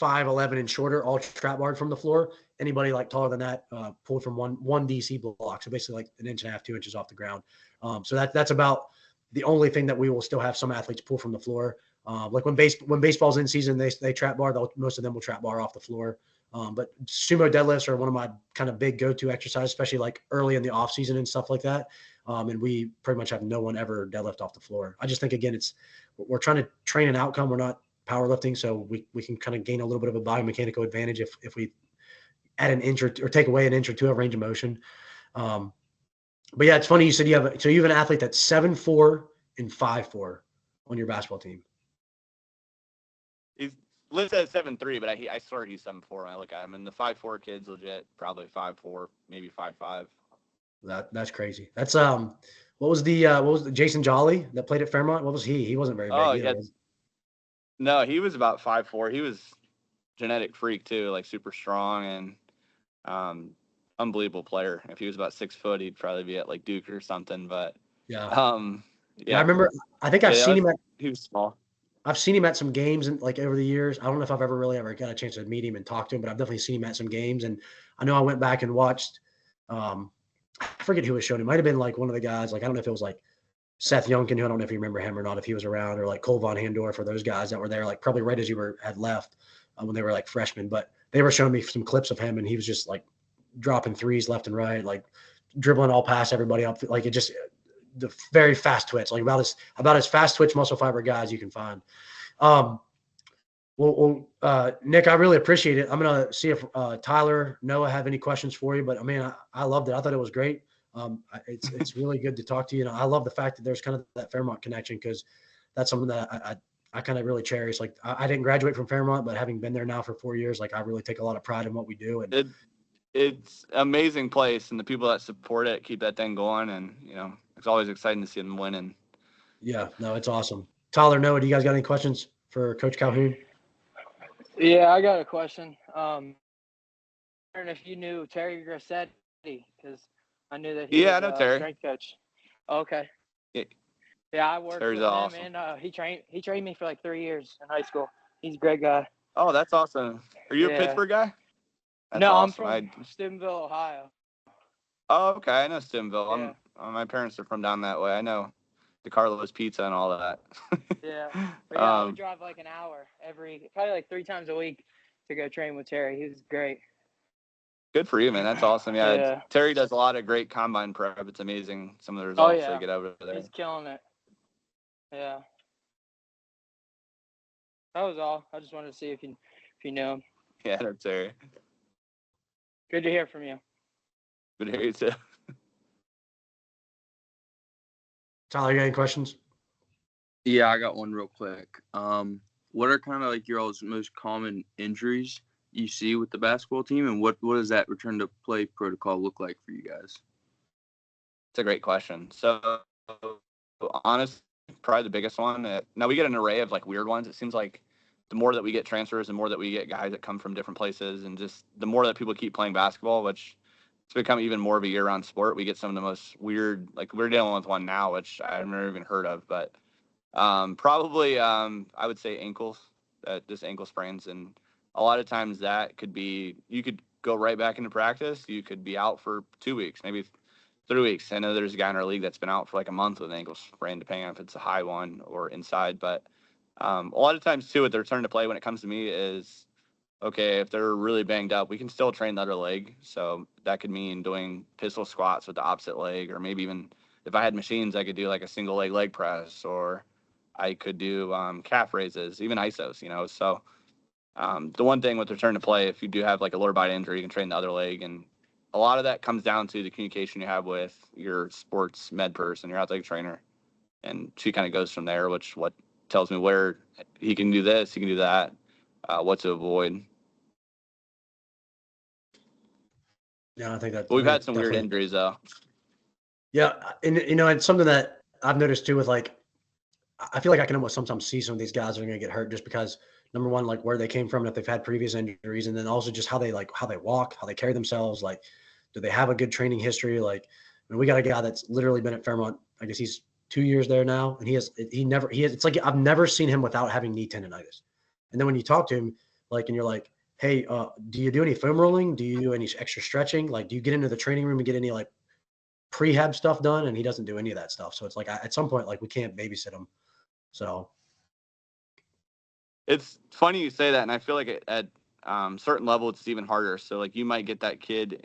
5'11" and shorter, all trap barred from the floor. Anybody like taller than that pulled from one DC block, so basically like an inch and a half, 2 inches off the ground. So that's about the only thing that we will still have some athletes pull from the floor. Like when baseball's in season, they trap bar. Most of them will trap bar off the floor. But sumo deadlifts are one of my kind of big go-to exercises, especially like early in the off season and stuff like that. And we pretty much have no one ever deadlift off the floor. I just think, again, we're trying to train an outcome. We're not powerlifting, so we can kind of gain a little bit of a biomechanical advantage if we add an inch or take away an inch or two of range of motion. But yeah, it's funny you said you have an athlete that's 7'4" and 5'4" on your basketball team. He's listed at 7'3", but I swear he's 7'4" when I look at him. And the 5'4" kid's legit, probably 5'4", maybe 5'5". That's crazy. That's what was the Jason Jolly that played at Fairmont? What was he? He wasn't very big either. Yeah. No, he was about 5'4". He was genetic freak too, like super strong and unbelievable player. If he was about 6 foot, he'd probably be at like Duke or something. But yeah, yeah. I remember. I think I've seen him at. He was small. I've seen him at some games and like over the years. I don't know if I've ever got a chance to meet him and talk to him, but I've definitely seen him at some games. And I know I went back and watched. I forget who was showing. It might have been like one of the guys. Like I don't know if it was like Seth Youngkin, who I don't know if you remember him or not, if he was around, or like Cole Von Handorf, or those guys that were there, like probably right as you had left when they were like freshmen. But they were showing me some clips of him, and he was just like dropping threes left and right, like dribbling all past everybody up, like it just the very fast twitch, like about as fast twitch muscle fiber guys you can find. Well, Nick, I really appreciate it. I'm gonna see if Tyler, Noah have any questions for you. But I mean, I loved it. I thought it was great. It's really good to talk to you. And I love the fact that there's kind of that Fairmont connection, because that's something that I kind of really cherish. Like I didn't graduate from Fairmont, but having been there now for 4 years, like I really take a lot of pride in what we do. And it's an amazing place, and the people that support it keep that thing going. And it's always exciting to see them winning. Yeah, no, it's awesome. Tyler, Noah, do you guys got any questions for Coach Calhoun? Yeah, I got a question. And if you knew Terry Grassetti, because I knew that he was I know Terry. strength coach. Okay. Yeah, Yeah, I worked Terry's with him, awesome. and he trained me for like 3 years in high school. He's a great guy. Oh, that's awesome. Are you a Yeah. Pittsburgh guy? That's No, I'm awesome. from Steubenville, Ohio. Oh, okay. I know Stimville. Yeah. My parents are from down that way. I know the Carlos Pizza and all that. Yeah. But yeah, I would um, drive like an hour probably like 3 times a week to go train with Terry. He was great. Good for you, man. That's awesome. Yeah, Yeah. Terry does a lot of great combine prep. It's amazing some of the Oh results they yeah. get over there. He's killing it. Yeah. That was all. I just wanted to see if you knew him. Yeah, no, Terry. Good to hear from you. Good to hear you too. Tyler, you got any questions? Yeah, I got one real quick. What are kind of like your all's most common injuries you see with the basketball team, and what does that return to play protocol look like for you guys? It's a great question. So, honestly, probably the biggest one. Now we get an array of like weird ones. It seems like the more that we get transfers, the more that we get guys that come from different places, and just the more that people keep playing basketball, which it's become even more of a year-round sport. We get some of the most weird, like we're dealing with one now, which I've never even heard of, but probably I would say ankles, just ankle sprains, and a lot of times that could be you could go right back into practice. You could be out for 2 weeks, maybe 3 weeks. I know there's a guy in our league that's been out for like a month with an ankle sprain, depending on if it's a high one or inside. But a lot of times too, with the return to play, when it comes to me, is okay, if they're really banged up, we can still train the other leg. So that could mean doing pistol squats with the opposite leg, or maybe even if I had machines, I could do like a single leg press, or I could do calf raises, even isos, So the one thing with return to play, if you do have like a lower body injury, you can train the other leg. And a lot of that comes down to the communication you have with your sports med person, your athletic trainer. And she kind of goes from there, which what tells me where he can do this, he can do that, what to avoid. Yeah, I think that But we've I think had that's some weird definitely. injuries though. Yeah, and it's something that I've noticed too with like I feel like I can almost sometimes see some of these guys are going to get hurt just because number one, like where they came from, if they've had previous injuries, and then also just how they walk, how they carry themselves. Like, do they have a good training history? Like, I mean, we got a guy that's literally been at Fairmont. I guess he's 2 years there now, and he has. It's like I've never seen him without having knee tendonitis. And then when you talk to him, like, and you're like, hey, do you do any foam rolling? Do you do any extra stretching? Like, do you get into the training room and get any like prehab stuff done? And he doesn't do any of that stuff. So it's like at some point, like we can't babysit him. So It's funny you say that, and I feel like at certain level it's even harder. So like you might get that kid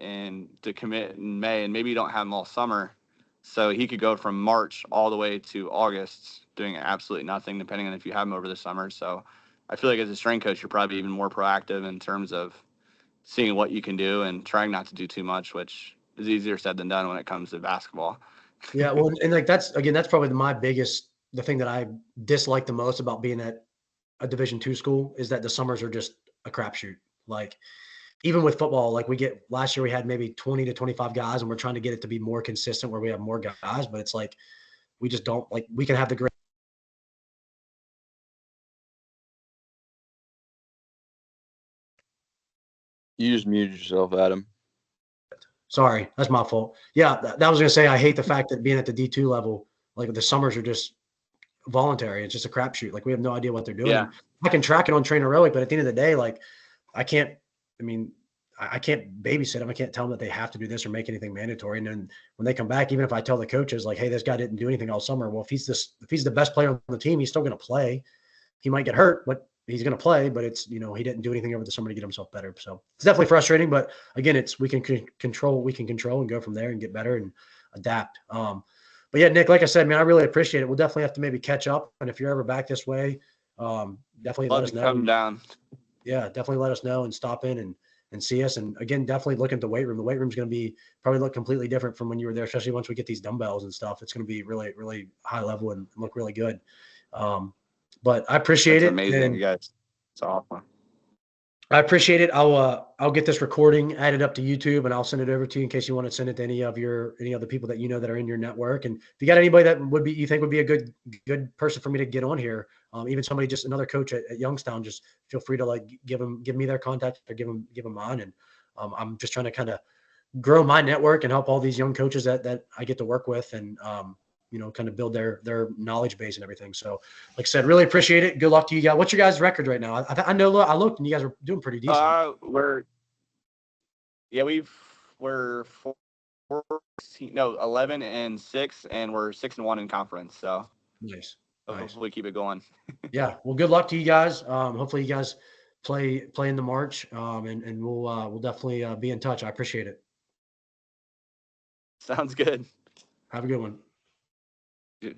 to commit in May, and maybe you don't have him all summer, so he could go from March all the way to August doing absolutely nothing, depending on if you have him over the summer. So I feel like as a strength coach, you're probably even more proactive in terms of seeing what you can do and trying not to do too much, which is easier said than done when it comes to basketball. yeah, well, and like that's probably the thing that I dislike the most about being at a Division II school is that the summers are just a crapshoot. Like even with football, like last year we had maybe 20 to 25 guys, and we're trying to get it to be more consistent where we have more guys, but it's like we just don't like we can have the great. You just muted yourself, Adam. Sorry, that's my fault. Yeah, that was gonna say I hate the fact that being at the D2 level, like the summers are just voluntary. It's just a crapshoot. Like we have no idea what they're doing. Yeah. I can track it on Train Heroic, but at the end of the day, like I can't. I mean, I can't babysit them. I can't tell them that they have to do this or make anything mandatory. And then when they come back, even if I tell the coaches like, "Hey, this guy didn't do anything all summer," well, if he's the best player on the team, he's still going to play. He might get hurt, but he's going to play. But it's he didn't do anything over the summer to get himself better. So it's definitely frustrating. But again, we can control and go from there and get better and adapt. But yeah, Nick, like I said, man, I really appreciate it. We'll definitely have to maybe catch up. And if you're ever back this way, definitely Love let us to know. come down. Yeah, definitely let us know and stop in and see us. And again, definitely look at the weight room. The weight room is going to be probably look completely different from when you were there, especially once we get these dumbbells and stuff. It's going to be really, really high level and look really good. But I appreciate That's it. amazing, And you guys. It's awesome. I appreciate it. I'll get this recording added up to YouTube, and I'll send it over to you in case you want to send it to any of the people that that are in your network. And if you got anybody that you think would be a good person for me to get on here, even somebody, just another coach at Youngstown, just feel free to like give me their contact or give them mine. And I'm just trying to kind of grow my network and help all these young coaches that I get to work with. And kind of build their knowledge base and everything. So, like I said, really appreciate it. Good luck to you guys. What's your guys' record right now? I know I looked and you guys are doing pretty decent. We're 11-6, and we're 6-1 in conference. So Nice. hopefully keep it going. Yeah. Well, good luck to you guys. Hopefully you guys play in the March. And we'll definitely be in touch. I appreciate it. Sounds good. Have a good one. Good.